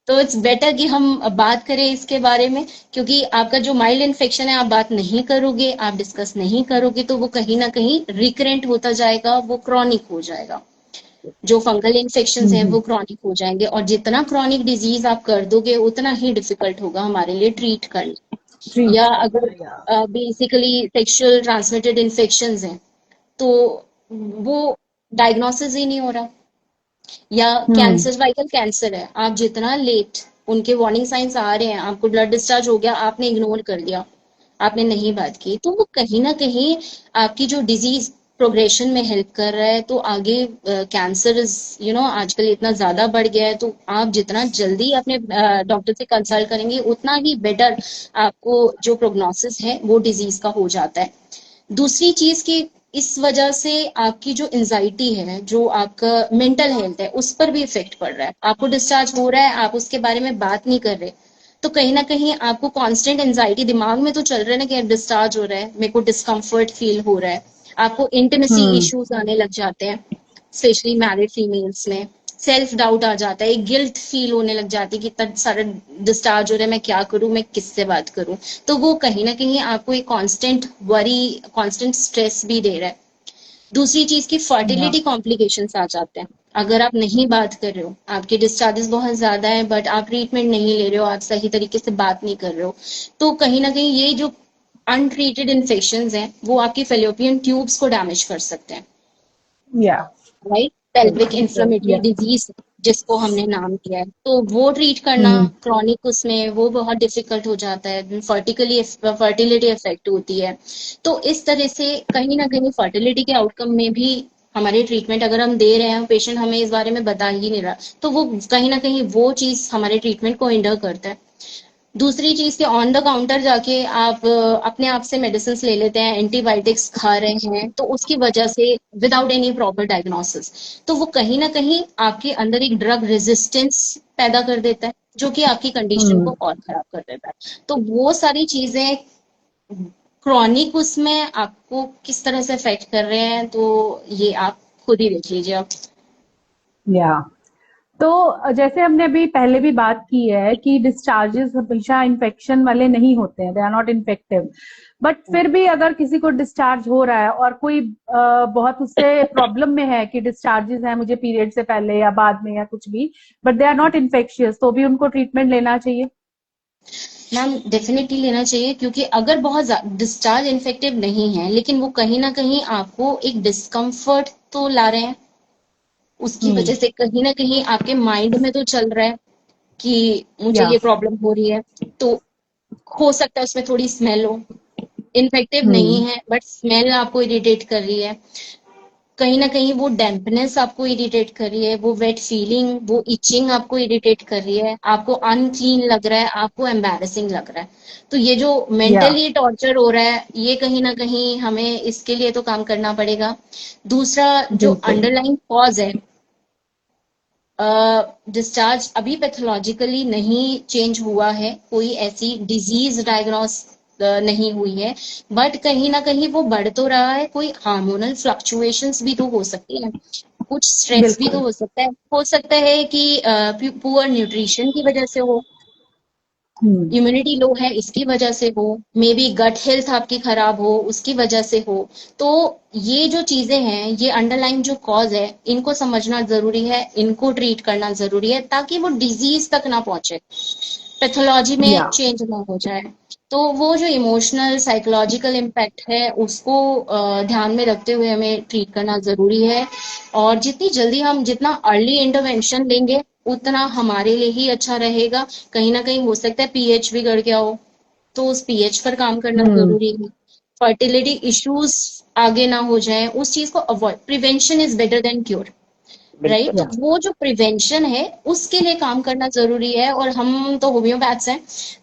D: तो इट्स बेटर कि हम बात करें इसके बारे में, क्योंकि आपका जो माइल्ड इन्फेक्शन है, आप बात नहीं करोगे, आप डिस्कस नहीं करोगे, तो वो कहीं ना कहीं रिकरेंट होता जाएगा, वो क्रॉनिक हो जाएगा। जो फंगल इन्फेक्शन हैं वो क्रॉनिक हो जाएंगे, और जितना क्रॉनिक डिजीज आप कर दोगे उतना ही डिफिकल्ट होगा हमारे लिए ट्रीट करना। या अगर
C: या
D: बेसिकली सेक्सुअल ट्रांसमिटेड इन्फेक्शंस हैं, तो वो डायग्नोसिस ही नहीं हो रहा। या कैंसर, सर्वाइकल कैंसर है, आप जितना लेट, उनके वार्निंग साइंस आ रहे हैं, आपको ब्लड डिस्चार्ज हो गया, आपने इग्नोर कर दिया, आपने नहीं बात की, तो वो कहीं ना कहीं आपकी जो डिजीज प्रोग्रेशन में हेल्प कर रहा है। तो आगे कैंसर इज आजकल इतना ज्यादा बढ़ गया है, तो आप जितना जल्दी अपने डॉक्टर से कंसल्ट करेंगे उतना ही बेटर आपको जो प्रोग्नोसिस है वो डिजीज का हो जाता है। दूसरी चीज की, इस वजह से आपकी जो एंजाइटी है, जो आपका मेंटल हेल्थ है, उस पर भी इफेक्ट पड़ रहा है। आपको डिस्चार्ज हो रहा है, आप उसके बारे में बात नहीं कर रहे, तो कहीं ना कहीं आपको कांस्टेंट एंजाइटी दिमाग में तो चल रहा है ना कि अब डिस्चार्ज हो रहा है, मेरे को डिस्कम्फर्ट फील हो रहा है। आपको इंटीमेसी इश्यूज आने लग जाते हैं, स्पेशली मैरिड फीमेल्स में। सेल्फ डाउट आ जाता है, गिल्ट फील होने लग जाती है कि इतना सारा डिस्चार्ज हो रहा है, मैं क्या करूं, मैं किससे बात करूं। तो वो कहीं ना कहीं आपको एक कांस्टेंट वरी, कांस्टेंट स्ट्रेस भी दे रहा है। दूसरी चीज की फर्टिलिटी कॉम्प्लिकेशंस आ जाते हैं। अगर आप नहीं बात कर रहे हो, आपके डिस्चार्जेस बहुत ज्यादा है, बट आप ट्रीटमेंट नहीं ले रहे हो, आप सही तरीके से बात नहीं कर रहे हो, तो कहीं ना कहीं ये जो अनट्रीटेड इन्फेक्शंस हैं वो आपकी फेलोपियन ट्यूब्स को डैमेज कर सकते हैं,
C: या
D: राइट। पेल्विक
C: या
D: इन्फ्लेमेटरी डिजीज जिसको हमने नाम दिया है, तो वो ट्रीट करना क्रॉनिक उसमें वो बहुत डिफिकल्ट हो जाता है, फर्टिलिटी इफेक्ट होती है। तो इस तरह से कहीं ना कहीं फर्टिलिटी के आउटकम में भी हमारे ट्रीटमेंट अगर हम दे रहे हैं, पेशेंट हमें इस बारे में बता ही नहीं रहा, तो वो कहीं ना कहीं वो चीज हमारे ट्रीटमेंट को हिंडर करता है। दूसरी चीज कि ऑन द काउंटर जाके आप अपने आप से मेडिसिन ले लेते हैं, एंटीबायोटिक्स खा रहे हैं, तो उसकी वजह से विदाउट एनी प्रॉपर डायग्नोसिस, तो वो कहीं ना कहीं आपके अंदर एक ड्रग रेजिस्टेंस पैदा कर देता है, जो कि आपकी कंडीशन को और खराब कर देता है। तो वो सारी चीजें क्रॉनिक उसमें आपको किस तरह से अफेक्ट कर रहे हैं, तो ये आप खुद ही देख लीजिए आप।
C: या तो जैसे हमने अभी पहले भी बात की है कि डिस्चार्जेस हमेशा इन्फेक्शन वाले नहीं होते हैं, they are not infective, but फिर भी अगर किसी को डिस्चार्ज हो रहा है और कोई बहुत उससे प्रॉब्लम में है कि डिस्चार्जेस हैं मुझे पीरियड से पहले या बाद में या कुछ भी, but they are not infectious, तो भी उनको ट्रीटमेंट लेना चाहिए?
D: मैम डेफिनेटली लेना चाहिए, क्योंकि अगर बहुत डिस्चार्ज इन्फेक्टिव नहीं है लेकिन वो कहीं ना कहीं आपको एक डिस्कम्फर्ट तो ला रहे हैं, उसकी वजह से कहीं ना कहीं आपके माइंड में तो चल रहा है कि मुझे
C: या
D: ये प्रॉब्लम हो रही है, तो हो सकता है उसमें थोड़ी स्मेल हो, इन्फेक्टिव नहीं है बट स्मेल आपको इरिटेट कर रही है, कहीं ना कहीं वो डैम्पनेस आपको इरिटेट कर रही है, वो वेट फीलिंग, वो इचिंग आपको इरिटेट कर रही है, आपको अनक्लीन लग रहा है, आपको एम्बैरेसिंग लग रहा है, तो ये जो
C: या
D: मेंटली टॉर्चर हो रहा है, ये कहीं ना कहीं हमें इसके लिए तो काम करना पड़ेगा। दूसरा जो
C: बिल्कुल।
D: अंडरलाइन कॉज है, डिस्चार्ज अभी पैथोलॉजिकली नहीं चेंज हुआ है, कोई ऐसी डिजीज डायग्नोस नहीं हुई है, बट कहीं ना कहीं वो बढ़ तो रहा है, कोई हार्मोनल फ्लक्चुएशंस भी तो हो सकती है, कुछ स्ट्रेस भी तो
C: बिल्कुल।
D: हो सकता है कि पुअर न्यूट्रिशन की वजह से हो,
C: हम्म
D: इम्यूनिटी लो है इसकी वजह से हो, मे बी गट हेल्थ आपकी खराब हो उसकी वजह से हो। तो ये जो चीजें हैं, ये अंडरलाइन जो कॉज है, इनको समझना जरूरी है, इनको ट्रीट करना जरूरी है, ताकि वो डिजीज तक ना पहुंचे, पैथोलॉजी में
C: या
D: चेंज ना हो जाए। तो वो जो इमोशनल साइकोलॉजिकल इम्पैक्ट है उसको ध्यान में रखते हुए हमें ट्रीट करना जरूरी है, और जितनी जल्दी हम जितना अर्ली इंटरवेंशन लेंगे उतना हमारे लिए ही अच्छा रहेगा। कहीं ना कहीं हो सकता है पीएच बिगड़ गया हो, तो उस पीएच पर काम करना जरूरी है, फर्टिलिटी इश्यूज आगे ना हो जाए, उस चीज को avoid, prevention is better than cure, right. तो
C: या
D: वो जो प्रिवेंशन है उसके लिए काम करना जरूरी है, और हम तो होम्योपैथ्स हैं,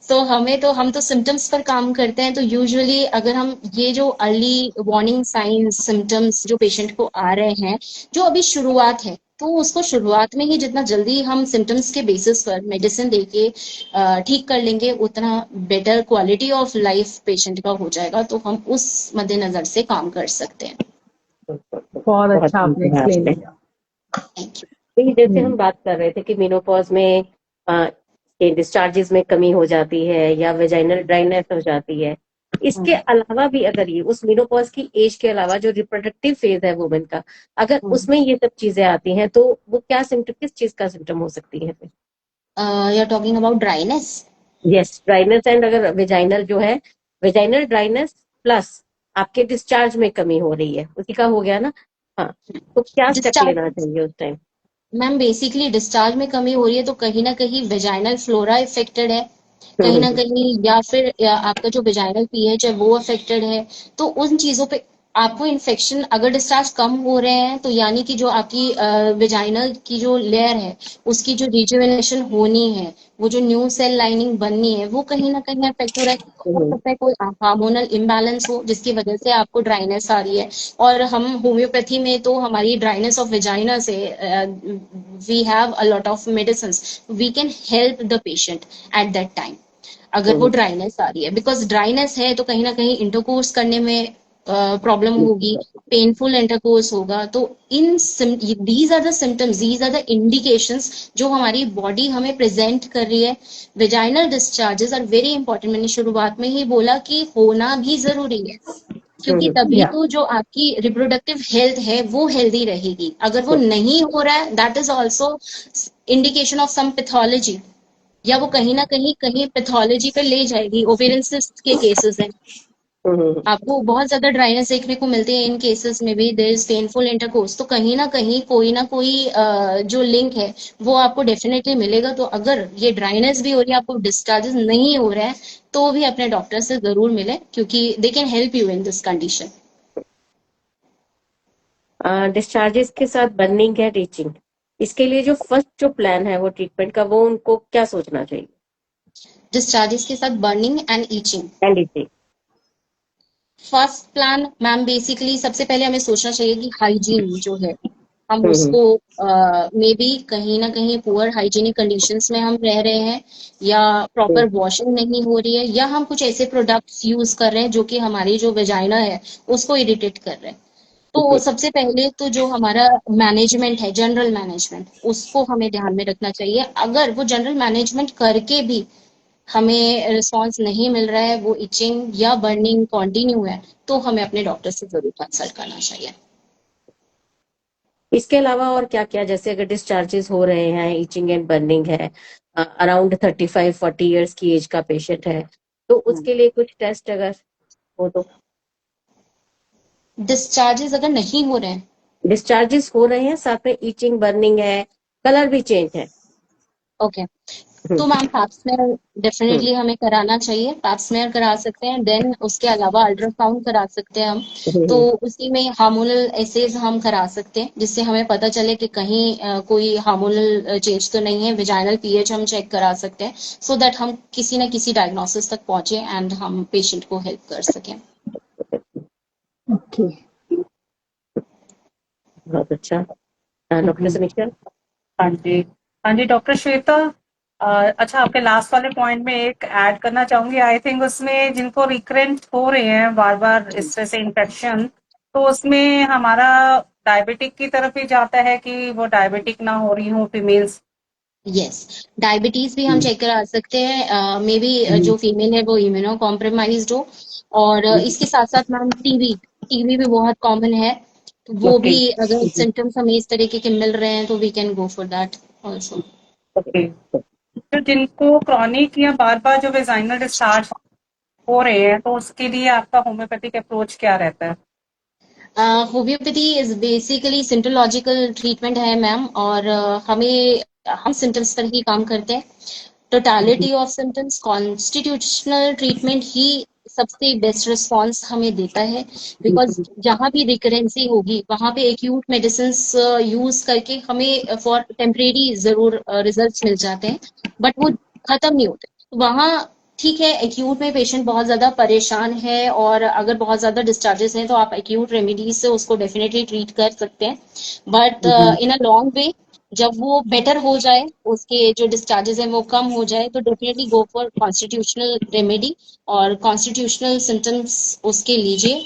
D: तो हम तो सिम्टम्स पर काम करते हैं, तो यूजुअली अगर हम ये जो अर्ली वार्निंग साइंस सिम्टम्स जो पेशेंट को आ रहे हैं, जो अभी शुरुआत है, तो उसको शुरुआत में ही जितना जल्दी हम सिम्टम्स के बेसिस पर मेडिसिन देके ठीक कर लेंगे, उतना better quality of life patient का हो जाएगा, तो हम उस मद्देनजर से काम कर सकते हैं।
C: बहुत
B: बहुत
C: अच्छा
B: सही
C: आपने
B: कहा
C: एक्सप्लेन
B: आपने।
C: किया।
D: Thank you.
B: तो ये जैसे हम
C: हम्म
B: बात कर रहे थे कि मेनोपॉज में डिस्चार्जेस में कमी हो जाती है या वेजाइनल ड्राइनेस हो जाती है, इसके अलावा भी अगर ये उस मेनोपॉज की एज के अलावा जो रिप्रोडक्टिव फेज है वुमेन का, अगर उसमें ये सब चीजें आती हैं तो वो क्या सिम्टम, किस चीज का सिम्टम हो सकती है?
D: You are talking about dryness?
B: Yes, dryness, and अगर वेजाइनल जो है, वेजाइनल ड्राइनेस प्लस आपके डिस्चार्ज में कमी हो रही है, उसी का हो गया ना? हाँ, तो क्या स्टेप लेना
D: डिस्चार्ज,
B: चाहिए उस टाइम?
D: मैम बेसिकली डिस्चार्ज में कमी हो रही है तो कहीं ना कहीं वेजाइनल फ्लोरा इफेक्टेड है, कहीं ना कहीं, या फिर आपका जो वेजाइनल पीएच है वो अफेक्टेड है, तो उन चीजों पे आपको इन्फेक्शन, अगर डिस्चार्ज कम हो रहे हैं तो यानी कि जो आपकी वेजाइनल की जो लेयर है उसकी जो रिजुवेनेशन होनी है, वो जो न्यू सेल लाइनिंग बननी है, वो कहीं ना कहीं अफेक्ट हो रहा है, हो सकता है कोई हार्मोनल इम्बैलेंस हो जिसकी वजह से आपको ड्राइनेस आ रही है। और हम होम्योपैथी में तो हमारी ड्राइनेस ऑफ वेजाइना से we have a lot of medicine, we can help the patient at that time, अगर वो ड्राइनेस आ रही है, बिकॉज ड्राइनेस है तो कहीं ना कहीं इंटरकोर्स करने में प्रॉब्लम होगी, पेनफुल इंटरकोर्स होगा, तो these are the symptoms, these are the indications जो हमारी बॉडी हमें प्रेजेंट कर रही है। Vaginal discharges are very important, मैंने शुरुआत में ही बोला कि होना भी जरूरी है, क्योंकि तभी
C: या
D: तो जो आपकी रिप्रोडक्टिव हेल्थ है वो हेल्दी रहेगी, अगर वो नहीं हो रहा है that is also indication of some pathology, या वो कहीं ना कहीं पैथोलॉजी पे ले जाएगी, ओवेरियन सिस्ट के केसेस हैं, आपको बहुत ज्यादा ड्राइनेस देखने को मिलती है इन केसेस में भी, देयर इज पेनफुल इंटरकोर्स, तो कहीं ना कोई जो लिंक है वो आपको डेफिनेटली मिलेगा। तो अगर ये ड्राइनेस भी हो रही है, आपको डिस्चार्जेस नहीं हो रहा है, तो भी अपने डॉक्टर से जरूर मिले, क्योंकि they can help you in this condition.
B: Discharges के साथ बर्निंग है, रीचिंग, इसके लिए जो फर्स्ट जो प्लान है वो ट्रीटमेंट का, वो उनको क्या सोचना चाहिए?
D: डिस्चार्जेस के साथ burning and itching,
B: and reaching.
D: First plan ma'am basically सबसे पहले हमें सोचना चाहिए कि हाइजीन जो है हम उसको मे बी कहीं ना कहीं पुअर हाइजीनिक कंडीशंस में हम रह रहे हैं, या प्रॉपर वॉशिंग नहीं हो रही है, या हम कुछ ऐसे प्रोडक्ट्स यूज कर रहे हैं जो कि हमारी जो वेजाइना है उसको इरिटेट कर रहे हैं। तो सबसे पहले तो जो हमारा मैनेजमेंट है, जनरल मैनेजमेंट, उसको हमें ध्यान में रखना चाहिए। अगर वो जनरल मैनेजमेंट करके भी हमें रिस्पॉन्स नहीं मिल रहा है, वो इचिंग या बर्निंग कंटिन्यू है, तो हमें अपने डॉक्टर से जरूर कंसल्ट करना चाहिए।
B: इसके अलावा और क्या क्या, जैसे अगर डिस्चार्जेस हो रहे हैं, इचिंग एंड बर्निंग है, अराउंड 35-40 ईयर्स की एज का पेशेंट है, तो उसके लिए कुछ टेस्ट अगर हो तो?
D: डिस्चार्जेस अगर नहीं हो रहे हैं,
B: डिस्चार्जेस हो रहे हैं, साथ में इचिंग बर्निंग है, कलर भी चेंज है।
D: ओके, तो मैम पैप स्मेयर डेफिनेटली हमें कराना चाहिए, पैप स्मेयर करा सकते हैं, देन उसके अलावा अल्ट्रासाउंड करा सकते हैं हम। तो उसी में हार्मोनल एसेज हम करा सकते हैं, जिससे हमें पता चले कि कहीं कोई हार्मोनल चेंज तो नहीं है। विजाइनल पीएच हम चेक करा सकते हैं, सो दैट हम किसी न किसी डायग्नोसिस तक पहुंचे एंड हम पेशेंट को हेल्प कर सकें।
C: ओके।
B: बहुत अच्छा। डॉक्टर समीक्षा।
A: हाँ जी, हाँ जी डॉक्टर श्वेता। अच्छा, आपके लास्ट वाले पॉइंट में एक ऐड करना चाहूंगी। आई थिंक उसमें जिनको रिकरेंट हो रहे हैं बार बार इस तरह से इन्फेक्शन, तो उसमें हमारा डायबिटिक की तरफ ही जाता है कि वो डायबिटिक ना हो रही हूँ फीमेल्स।
D: यस, डायबिटीज भी हम चेक करा सकते हैं, मे बी जो फीमेल है वो इम्यूनो कॉम्प्रोमाइज्ड हो, और इसके साथ साथ मैम टीबी, टीबी भी बहुत कॉमन है, तो वो
A: ओके,
D: भी अगर सिम्टम्स हमें इस तरीके के मिल रहे हैं तो we can go for that also.
A: Okay. तो जिनको क्रॉनिक या बार बार जो वेजाइनल डिस्चार्ज हो रहे हैं, तो उसके लिए आपका होम्योपैथिक अप्रोच क्या रहता है?
D: Homeopathy is basically symptomatological treatment है मैम, और हम सिम्टम्स पर ही काम करते हैं। Totality of symptoms, constitutional treatment ही सबसे बेस्ट रिस्पॉन्स हमें देता है, बिकॉज जहाँ भी रिकरेंसी होगी वहाँ पे एक्यूट मेडिसिन यूज करके हमें फॉर टेम्परेरी जरूर रिजल्ट्स मिल जाते हैं, बट वो खत्म नहीं होते। तो वहाँ ठीक है, एक्यूट में पेशेंट बहुत ज्यादा परेशान है, और अगर बहुत ज्यादा डिस्चार्जेस हैं तो आप एक्यूट रेमेडीज से उसको डेफिनेटली ट्रीट कर सकते हैं, but in a long way जब वो बेटर हो जाए, उसके जो डिस्चार्जेस हैं वो कम हो जाए, तो definitely go for constitutional remedy, और कॉन्स्टिट्यूशनल सिम्टम्स उसके लीजिए,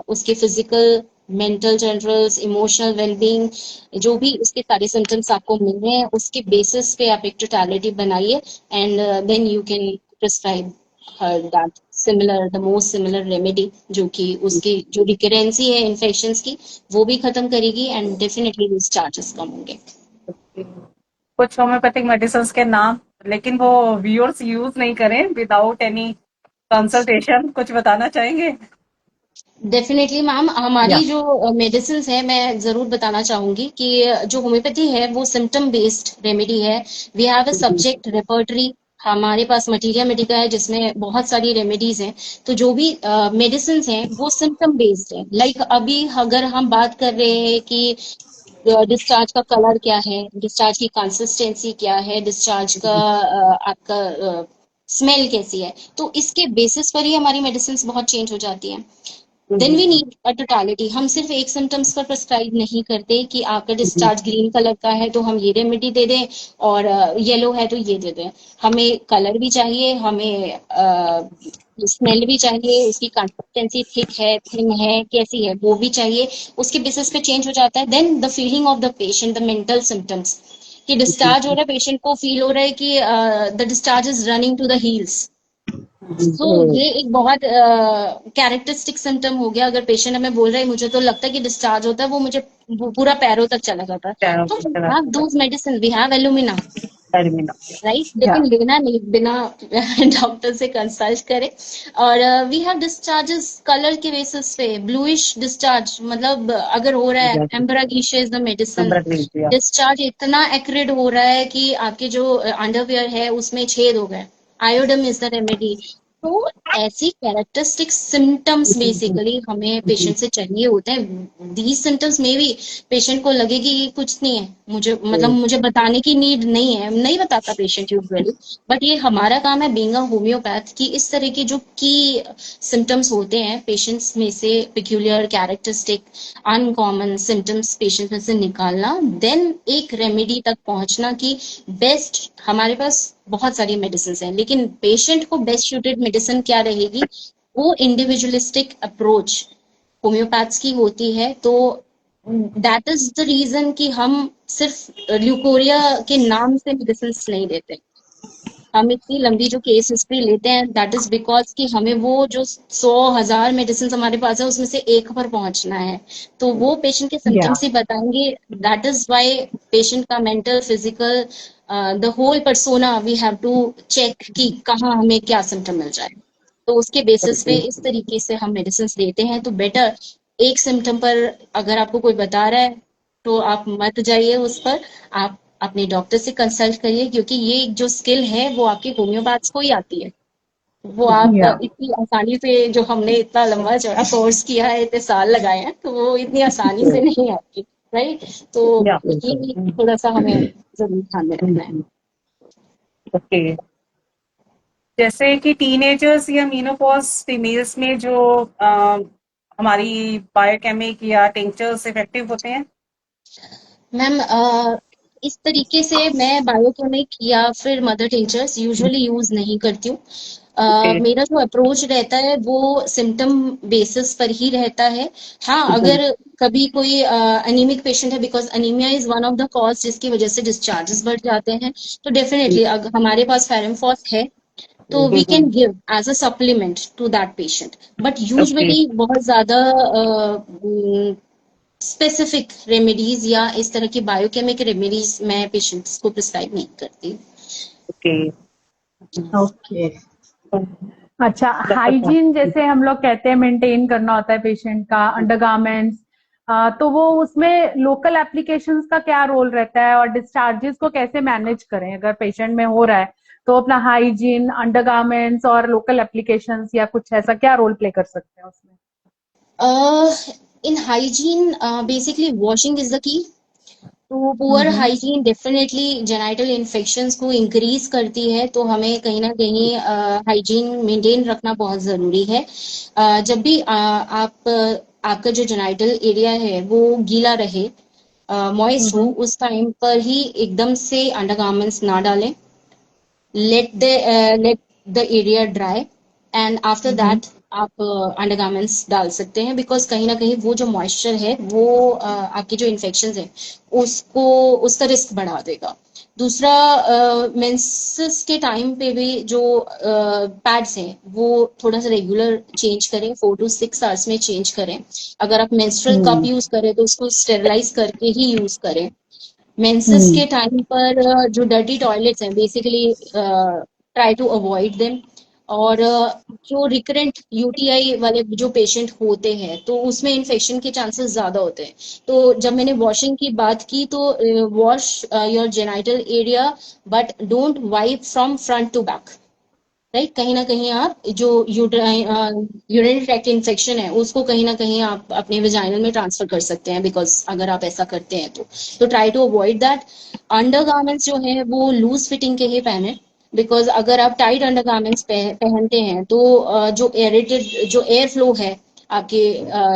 D: उसके physical, mental, generals, emotional wellbeing, जो भी उसके सारे सिम्टम्स आपको मिल रहे हैं उसके बेसिस पे आप एक टोटलिटी बनाइए, and then you can prescribe her that similar, the most similar remedy, जो कि उसकी जो रिकरेंसी है इन्फेक्शंस की वो भी खत्म करेगी, एंड डेफिनेटली डिस्चार्जेस कम होंगे।
A: कुछ होम्योपैथिक मेडिसिन के नाम, लेकिन वो व्यूअर्स यूज नहीं करें विदाउट एनी कंसल्टेशन, कुछ बताना चाहेंगे?
D: डेफिनेटली मैम,
A: या
D: हमारी जो मेडिसिन है मैं जरूर बताना चाहूंगी कि जो होम्योपैथी है वो सिम्टम बेस्ड रेमेडी है। We have a subject repertory, हमारे पास मटीरिया मेडिका है जिसमें बहुत सारी रेमेडीज हैं। तो जो भी मेडिसिन हैं वो सिम्टम बेस्ड है। लाइक अभी अगर हम बात कर रहे हैं कि डिस्चार्ज का कलर क्या है, डिस्चार्ज की कंसिस्टेंसी क्या है, डिस्चार्ज का आपका स्मेल कैसी है, तो इसके बेसिस पर ही हमारी मेडिसिन बहुत चेंज हो जाती हैं। Then we need a totality, हम सिर्फ एक सिम्टम्स पर प्रिस्क्राइब नहीं करते कि आपका डिस्चार्ज ग्रीन कलर का है तो हम ये रेमेडी दे दें, और येलो है तो ये दे दें। हमें कलर भी चाहिए, हमें स्मेल भी चाहिए, उसकी कंसिस्टेंसी थिक है, थिन है, कैसी है वो भी चाहिए, उसके बेसिस पे चेंज हो जाता है। Then the feeling of the patient, the mental symptoms, कि डिस्चार्ज हो रहा है, पेशेंट को फील हो रहा है कि the discharge is running to the heels. तो ये एक बहुत कैरेक्टरिस्टिक सिम्टम हो गया। अगर पेशेंट हमें बोल रहा है मुझे तो लगता है कि डिस्चार्ज होता है, वो मुझे पूरा पैरों तक चला जाता है, तो we have those medicine, we have alumina, right,
C: Yeah.
D: लेकिन लेना नहीं बिना डॉक्टर से कंसल्ट करें। और वी हैव डिस्चार्जेस कलर के बेसिस पे, ब्लूइश डिस्चार्ज, मतलब अगर हो रहा है, एम्बरागीशिया इज द मेडिसिन, डिस्चार्ज इतना एक्यूरेट हो रहा है कि आपके जो अंडरवियर है उसमें छेद हो गए, आयोडम इज द रेमेडी। तो ऐसी कैरेक्टरिस्टिक सिम्टम्स बेसिकली हमें पेशेंट से चाहिए होते हैं। दीज सिम्टम्स में भी पेशेंट को लगे कि ये कुछ नहीं है, मुझे मतलब मुझे बताने की नीड नहीं है, नहीं बताता पेशेंट यूजुअली, बट ये हमारा काम है बीइंग अ होम्योपैथ कि इस तरह के जो की सिम्टम्स होते हैं पेशेंट्स में से, peculiar characteristic uncommon symptoms patient में से निकालना, देन एक रेमेडी तक पहुंचना कि बेस्ट। हमारे पास बहुत सारी मेडिसिन हैं, लेकिन पेशेंट को बेस्ट सूटेड मेडिसिन क्या रहेगी, वो इंडिविजुअलिस्टिक अप्रोच होम्योपैथ्स की होती है। तो दैट इज द रीजन कि हम सिर्फ ल्यूकोरिया के नाम से मेडिसिन नहीं देते। हम इतनी लंबी जो केस हिस्ट्री लेते हैं, दैट इज बिकॉज कि हमें वो जो 100,000 मेडिसिन हमारे पास है उसमें से एक पर पहुंचना है, तो वो पेशेंट के
C: Yeah.
D: सिम्टम्स ही बताएंगे। दैट इज वाई पेशेंट का mental, physical, the whole persona we have to check कि कहाँ हमें क्या सिम्टम मिल जाए। तो उसके बेसिस पे इस तरीके से हम मेडिसिन देते हैं। तो बेटर एक सिम्टम पर अगर आपको कोई बता रहा है तो आप मत जाइए उस पर, आप अपने डॉक्टर से कंसल्ट करिए, क्योंकि ये जो स्किल है वो आपके होम्योपैथ्स को ही आती है। वो आप
C: Yeah.
D: इतनी आसानी से, जो हमने इतना लंबा चौड़ा कोर्स किया है, इतने साल लगाए हैं, तो वो इतनी आसानी से नहीं आती, राइट। तो ये थोड़ा सा हमें जरूर ध्यान में रखना है।
A: ओके, जैसे कि टीनेजर्स या मीनोपॉज फीमेल्स में जो हमारी बायोकेमिक या टिंचर्स इफेक्टिव होते हैं।
D: मैम इस तरीके से मैं बायोकेमिक या फिर मदर टिंचर्स यूजुअली यूज नहीं करती हूँ। मेरा जो अप्रोच रहता है वो सिम्टम बेसिस पर ही रहता है। हाँ, अगर कभी कोई एनीमिक पेशेंट है, because anaemia is one of the cause जिसकी वजह से डिस्चार्जेस बढ़ जाते हैं, तो डेफिनेटली अगर हमारे पास फेरमफॉस है तो we can give as a supplement to that patient. But usually बहुत ज्यादा स्पेसिफिक रेमेडीज या इस तरह की बायोकेमिक रेमेडीज मैं पेशेंट्स को प्रिस्क्राइब नहीं करती।
C: ओके। अच्छा, हाइजीन जैसे हम लोग कहते हैं मेंटेन करना होता है पेशेंट का, अंडरगारमेंट्स, तो वो उसमें लोकल एप्लीकेशंस का क्या रोल रहता है, और डिस्चार्जेस को कैसे मैनेज करें अगर पेशेंट में हो रहा है, तो अपना हाइजीन, अंडरगारमेंट्स और लोकल एप्लीकेशंस या कुछ ऐसा क्या रोल प्ले कर सकते हैं उसमें?
D: In hygiene basically washing is the key. तो poor hygiene definitely genital infections को इंक्रीज करती है, तो हमें कहीं ना कहीं हाइजीन मेंटेन रखना बहुत जरूरी है। जब भी आपका जो जेनाइटल एरिया है वो गीला रहे, मॉइस्ट हो, उस टाइम पर ही एकदम से अंडरगारमेंट्स ना डालें। let the area dry and after that आप अंडरगारमेंट्स डाल सकते हैं, बिकॉज कहीं ना कहीं वो जो मॉइस्चर है वो आपके जो इन्फेक्शन है उसको, उसका रिस्क बढ़ा देगा। दूसरा, मेंसेस के टाइम पे भी जो पैड्स हैं वो थोड़ा सा रेगुलर चेंज करें, 4 to 6 आवर्स में चेंज करें। अगर आप मेंस्ट्रुअल कप यूज करें तो उसको स्टेरलाइज करके ही यूज करें। मेंसेस के टाइम पर जो डर्टी टॉयलेट्स हैं basically try to avoid them. और जो रिकरेंट यूटीआई वाले जो पेशेंट होते हैं तो उसमें इन्फेक्शन के चांसेस ज्यादा होते हैं। तो जब मैंने वॉशिंग की बात की तो wash your genital area but don't wipe from front to back, right. कहीं ना कहीं आप जो यूरिनरी ट्रैक्ट इन्फेक्शन है उसको कहीं ना कहीं आप अपने वेजाइनल में ट्रांसफर कर सकते हैं, बिकॉज अगर आप ऐसा करते हैं तो try to avoid that. Undergarments जो है वो लूज फिटिंग के ही पहने, बिकॉज अगर आप टाइट अंडरगारमेंट्स पहनते हैं तो जो एरेटेड जो एयर फ्लो है आपके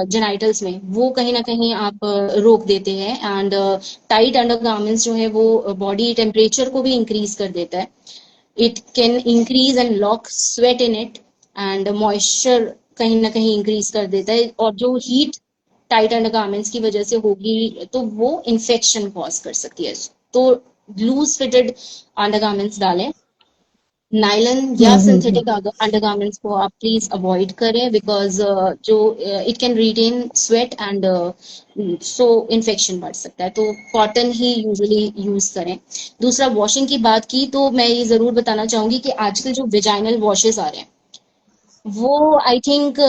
D: जेनाइटल्स में वो कहीं ना कहीं आप रोक देते हैं। एंड टाइट अंडरगारमेंट्स जो है वो बॉडी टेम्परेचर को भी इंक्रीज कर देता है। it can increase and lock sweat in it and moisture कहीं ना कहीं इंक्रीज कर देता है, और जो हीट टाइट अंडरगारमेंट्स की वजह से होगी तो वो इन्फेक्शन कॉज कर सकती है। तो लूज फिटेड अंडरगारमेंट्स डालें। नायलन या सिंथेटिक अंडरगारमेंट्स को आप प्लीज अवॉइड करें, बिकॉज जो it can retain sweat and so infection बढ़ सकता है, तो कॉटन ही यूजुअली यूज करें। दूसरा, वॉशिंग की बात की तो मैं ये जरूर बताना चाहूंगी कि आजकल जो विजाइनल वॉशेस आ रहे हैं वो आई थिंक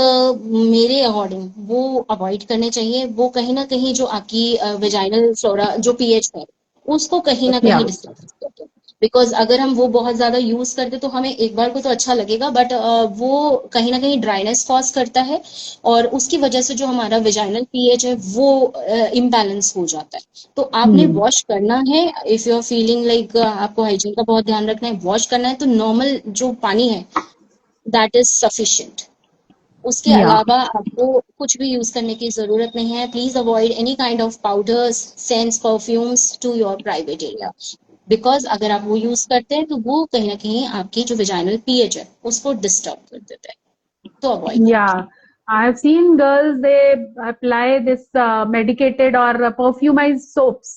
D: मेरे अकॉर्डिंग वो अवॉइड करने चाहिए। वो कहीं ना कहीं जो आपकी वेजाइनल फ्लोरा जो पीएच है उसको कहीं ना
C: या
D: कहीं डिस्टर्ब करते हैं। बिकॉज अगर हम वो बहुत ज्यादा यूज करते तो हमें एक बार को तो अच्छा लगेगा, बट वो कहीं ना कहीं ड्राइनेस कॉज करता है, और उसकी वजह से जो हमारा वेजाइनल पीएच है वो इम्बैलेंस हो जाता है। तो आपने वॉश करना है, if you are feeling like आपको हाइजीन का बहुत ध्यान रखना है, वॉश करना है, तो नॉर्मल जो पानी है दैट इज सफिशिएंट। उसके
C: या
D: अलावा आपको कुछ भी यूज करने की जरूरत नहीं है। Please avoid any kind of powders, scents, perfumes to your private area, because अगर आप वो यूज करते हैं तो वो कहीं ना कहीं आपकी जो वेजाइनल पीएच है उसको डिस्टर्ब कर देता है, तो अवॉइड करें।
C: Yeah, I've seen girls, they apply this medicated or perfumized soaps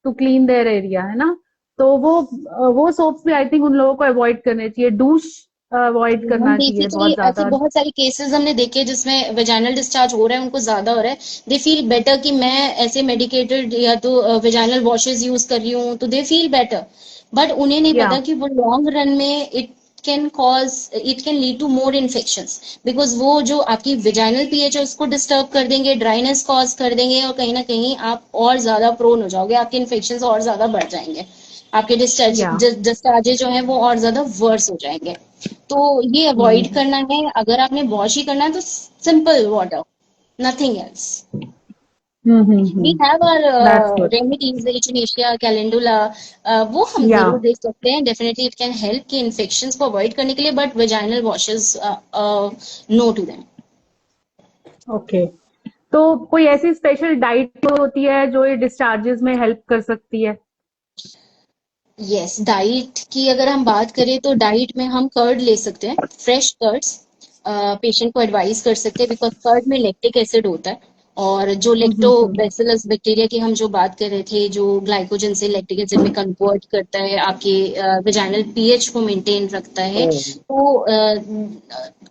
C: to clean their area, है ना? तो वो सोप्स भी आई थिंक उन लोगों को अवॉइड करने चाहिए। douche अवॉइड
D: हम
C: करना चाहिए
D: बेसिकली
C: बहुत
D: ऐसे
C: ज्यादा।
D: बहुत सारे केसेस हमने देखे जिसमें वेजाइनल डिस्चार्ज हो रहा है, उनको ज्यादा हो रहा है, दे फील बेटर कि मैं ऐसे मेडिकेटेड या तो वेजाइनल वॉशेस यूज कर रही हूँ, तो दे फील बेटर। बट उन्हें नहीं
C: या
D: पता कि वो लॉन्ग रन में it can lead to more infections, because वो जो आपकी वेजाइनल पीएच है उसको डिस्टर्ब कर देंगे, ड्राइनेस कॉज कर देंगे, और कहीं ना कहीं आप और ज्यादा प्रोन हो जाओगे, आपके इन्फेक्शन और ज्यादा बढ़ जाएंगे, आपके
C: या
D: डिस्चार्जेज जो है वो और ज्यादा वर्स हो जाएंगे। तो ये अवॉइड करना है। अगर आपने वॉश ही करना है तो simple water, nothing else. We have
C: that's
D: our
C: good.
D: Remedies, echinacea, calendula, वो हम
C: या
D: जरूर देख सकते हैं। डेफिनेटली इट कैन हेल्प कि इन्फेक्शंस को अवॉइड करने के लिए, but vaginal washes no to them.
C: Okay, तो कोई ऐसी स्पेशल डाइट होती है जो ये डिस्चार्जेस में हेल्प कर सकती है?
D: यस, डाइट की अगर हम बात करें तो डाइट में हम कर्ड ले सकते हैं, फ्रेश कर्ड्स पेशेंट को एडवाइस कर सकते हैं, बिकॉज कर्ड में लैक्टिक एसिड होता है, और जो लेक्टोबैसिलस बैक्टीरिया की हम जो बात कर रहे थे, जो ग्लाइकोजन से लैक्टिक एसिड में कन्वर्ट करता है, आपके वेजाइनल पीएच को मेंटेन रखता है, तो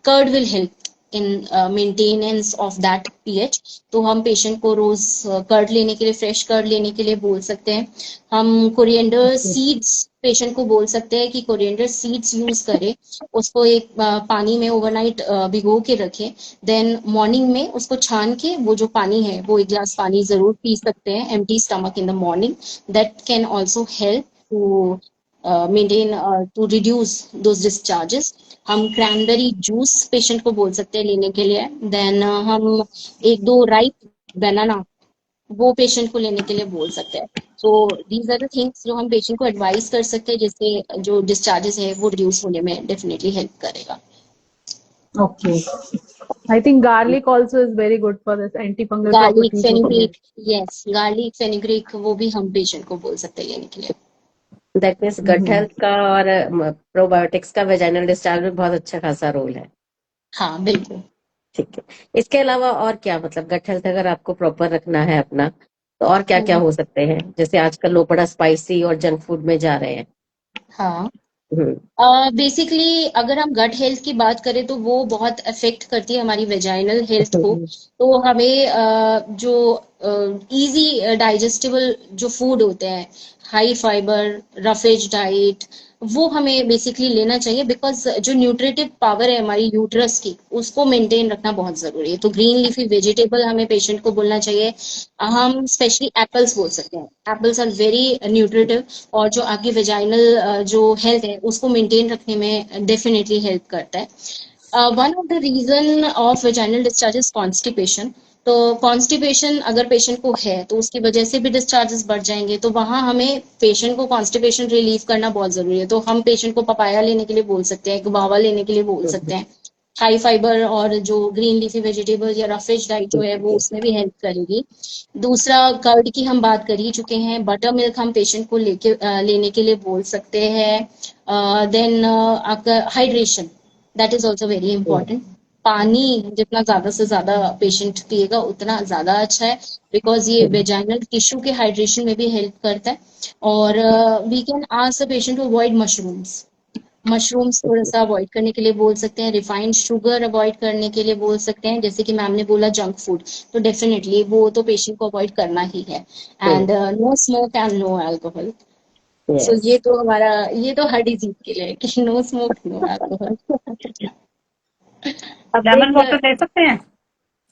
D: curd will help in maintenance of that pH. तो हम पेशेंट को रोज कर्ड लेने के लिए, फ्रेश कर्ड लेने के लिए बोल सकते हैं। हम कोरिएंडर सीड्स पेशेंट को बोल सकते हैं कि कोरिएंडर सीड्स यूज करें, उसको एक पानी में ओवरनाइट भिगो के रखें, देन मॉर्निंग में उसको छान के वो जो पानी है वो एक गिलास पानी जरूर पी सकते हैं empty stomach in the morning. That can also help to maintain to reduce those discharges. हम क्रैनबेरी जूस पेशेंट को बोल सकते हैं लेने के लिए। देन हम एक दो राइप बनाना वो पेशेंट को लेने के लिए बोल सकते हैं। तो दीज आर द थिंग्स जो हम पेशेंट को एडवाइस कर सकते हैं, जिससे जो डिस्चार्जेस है वो रिड्यूस होने में डेफिनेटली हेल्प करेगा।
C: Okay, I think garlic also is very good for this, anti fungal
D: garlic,
C: properties होती है।
D: फेनुग्रीक, यस, गार्लिक, फेनुग्रीक वो भी हम पेशेंट को बोल सकते हैं लेने के लिए।
B: दैट मीन्स गट हेल्थ का और प्रोबायोटिक्स का वेजाइनल डिस्चार्ज में बहुत अच्छा खासा रोल है।
D: हाँ बिल्कुल।
B: ठीक है। इसके अलावा और क्या, मतलब गट हेल्थ अगर आपको प्रॉपर रखना है अपना, तो और क्या क्या हो सकते हैं? जैसे आजकल लोग बड़ा स्पाइसी और जंक फूड में जा रहे हैं।
D: हाँ,
B: हम्म।
D: बेसिकली अगर हम गट हेल्थ की बात करें तो वो बहुत अफेक्ट करती है हमारी वेजाइनल हेल्थ को। तो हमें जो इजी डाइजेस्टेबल जो फूड होते हैं, हाई फाइबर, रफेज डाइट, वो हमें बेसिकली लेना चाहिए, बिकॉज जो न्यूट्रिटिव पावर है हमारी यूट्रस की उसको मेंटेन रखना बहुत जरूरी है। तो ग्रीन लीफी वेजिटेबल हमें पेशेंट को बोलना चाहिए। हम स्पेशली एप्पल्स बोल सकते हैं, एप्पल्स आर वेरी न्यूट्रिटिव, और जो आपकी वेजाइनल जो हेल्थ है उसको मेंटेन रखने में डेफिनेटली हेल्प करता है। One of the reason of vaginal discharges constipation. तो कॉन्स्टिपेशन अगर पेशेंट को है तो उसकी वजह से भी डिस्चार्जेस बढ़ जाएंगे, तो वहां हमें पेशेंट को कॉन्स्टिपेशन रिलीव करना बहुत जरूरी है। तो हम पेशेंट को पपाया लेने के लिए बोल सकते हैं, गुआवा लेने के लिए बोल सकते हैं। हाई फाइबर और जो ग्रीन लीफी वेजिटेबल या रफेज डाइट जो है वो उसमें भी हेल्प करेगी। दूसरा, कर्ड की हम बात कर ही चुके हैं, बटर मिल्क हम पेशेंट को लेने के लिए बोल सकते हैं। देन आपका hydration, that is also very important. पानी जितना ज्यादा से ज्यादा पेशेंट पिएगा उतना ज्यादा अच्छा है, बिकॉज ये वेजाइनल टिश्यू के हाइड्रेशन में भी हेल्प करता है। और we can ask the patient to avoid mushrooms. Mushrooms थोड़ा सा अवॉइड करने के लिए बोल सकते हैं, रिफाइंड शुगर अवॉइड करने के लिए बोल सकते हैं, जैसे कि मैम ने बोला जंक फूड, तो डेफिनेटली वो तो पेशेंट को अवॉइड करना ही है। And no smoke and no alcohol. So
B: Yes.
D: ये तो हर डिजीज के लिए है कि नो स्मोक नो अल्कोहल।
B: अब
A: लेमन
B: एक
A: वाटर ले सकते हैं?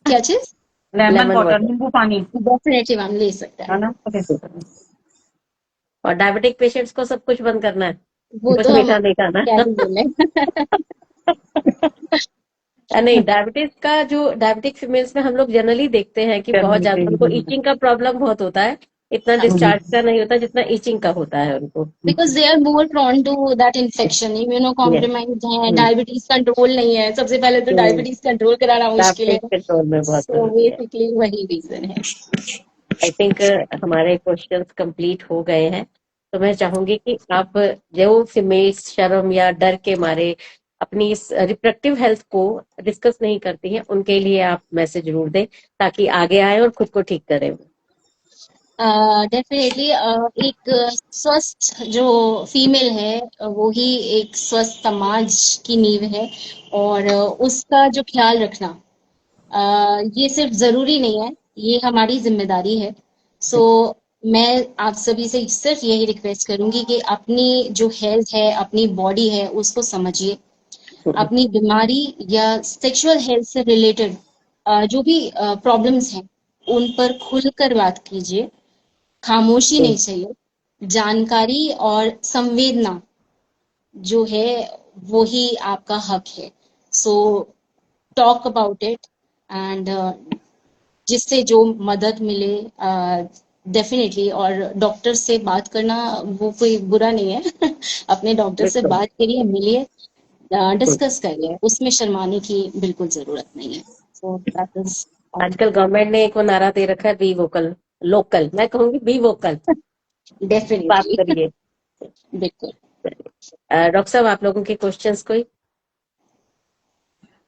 D: क्या चीज?
A: लेमन
B: लेमन
A: वाटर,
B: वाटर,
A: नींबू पानी,
D: डेफिनेटली मैम ले सकता
A: है
D: है।
A: ना? तो ले सकते हैं।
B: और डायबिटिक पेशेंट्स को सब कुछ बंद करना है,
D: वो
B: कुछ
D: तो हम
B: मीठा नहीं खाना
D: क्या
B: है।
D: ही बोले।
B: नहीं, डायबिटीज का जो डायबिटिक फीमेल्स में हम लोग जनरली देखते हैं कि बहुत ज्यादा उनको ईचिंग का प्रॉब्लम बहुत होता है, इतना डिस्चार्ज का नहीं होता जितना ईचिंग का होता है उनको।
D: Because they are more prone to that infection, immuno
B: Yes.
D: Compromise है, डायबिटीज कंट्रोल नहीं है, सबसे पहले तो डायबिटीज कंट्रोल कराना मुश्किल
B: डायबिटीज
D: है।
B: कंट्रोल में बहुत
D: सो
B: जरूरी है।
D: बेसिकली वही रीजन है।
B: आई थिंक हमारे क्वेश्चंस कंप्लीट हो गए हैं, तो मैं चाहूंगी कि आप जो फीमेल्स शर्म या डर के मारे अपनी इस रिप्रोडक्टिव हेल्थ को डिस्कस नहीं करती हैं, उनके लिए आप मैसेज जरूर दें ताकि आगे आए और खुद को ठीक करें।
D: डेफिनेटली एक स्वस्थ जो फीमेल है वो ही एक स्वस्थ समाज की नींव है, और उसका जो ख्याल रखना ये सिर्फ जरूरी नहीं है, ये हमारी जिम्मेदारी है। सो मैं आप सभी से सिर्फ यही रिक्वेस्ट करूंगी कि अपनी जो हेल्थ है, अपनी बॉडी है, उसको समझिए। अपनी बीमारी या सेक्सुअल हेल्थ से रिलेटेड जो भी प्रॉब्लम्स हैं उन पर खुलकर बात कीजिए। खामोशी नहीं चाहिए, जानकारी और संवेदना जो है वो ही आपका हक है। So talk about it, and जिससे जो मदद मिले डेफिनेटली, और डॉक्टर से बात करना वो कोई बुरा नहीं है। अपने डॉक्टर से बात करिए, मिलिए, डिस्कस करिए, उसमें शर्माने की बिल्कुल जरूरत नहीं है। सो दैट इज
B: आजकल गवर्नमेंट ने एक वो नारा दे रखा है, बी वोकल लोकल, मैं कहूंगी बी वोकल, बात
D: डेफिनेटली।
B: करिए।
D: बिल्कुल।
B: डॉक्टर साहब, आप लोगों के क्वेश्चंस कोई?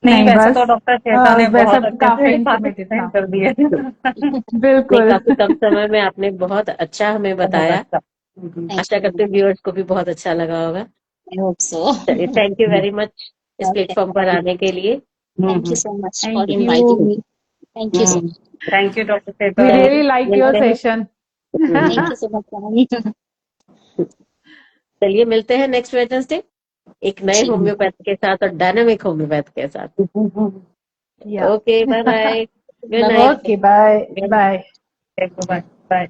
A: नहीं,
C: नहीं,
A: वैसे
C: बस
A: तो डॉक्टर श्वेता ने
C: वैसे
A: बहुत अच्छे
C: काफी
A: से सारे
C: इंफॉर्मेटिव
A: एक्सप्लेन
C: था।
A: कर दिए।
B: नहीं,
C: बिल्कुल।
B: काफी कम समय में आपने बहुत अच्छा हमें
A: बहुत
B: बताया।
A: अच्छा।
D: थैंक
B: आशा करते
D: यू।
B: हैं व्यूअर्स को भी बहुत अच्छा लगा होगा।
D: I hope so.
B: चलिए, थैंक यू वेरी मच इस प्लेटफॉर्म पर आने के लिए।
D: Thank you so much
C: thank
D: for
C: you.
D: Inviting me. Thank you so much.
A: Thank you doctor
C: V
A: Shweta.
C: Really like your
B: मिलते हैं।
C: Session.
D: Thank you so much.
B: चलिए, मिलते हैं नेक्स्ट वेडनेसडे एक नए
D: जी,
B: होम्योपैथ के साथ और डायनामिक होम्योपैथ के साथ।
C: या
B: okay, bye bye, good
D: bye
B: night.
C: Okay, bye bye.
A: Bye bye.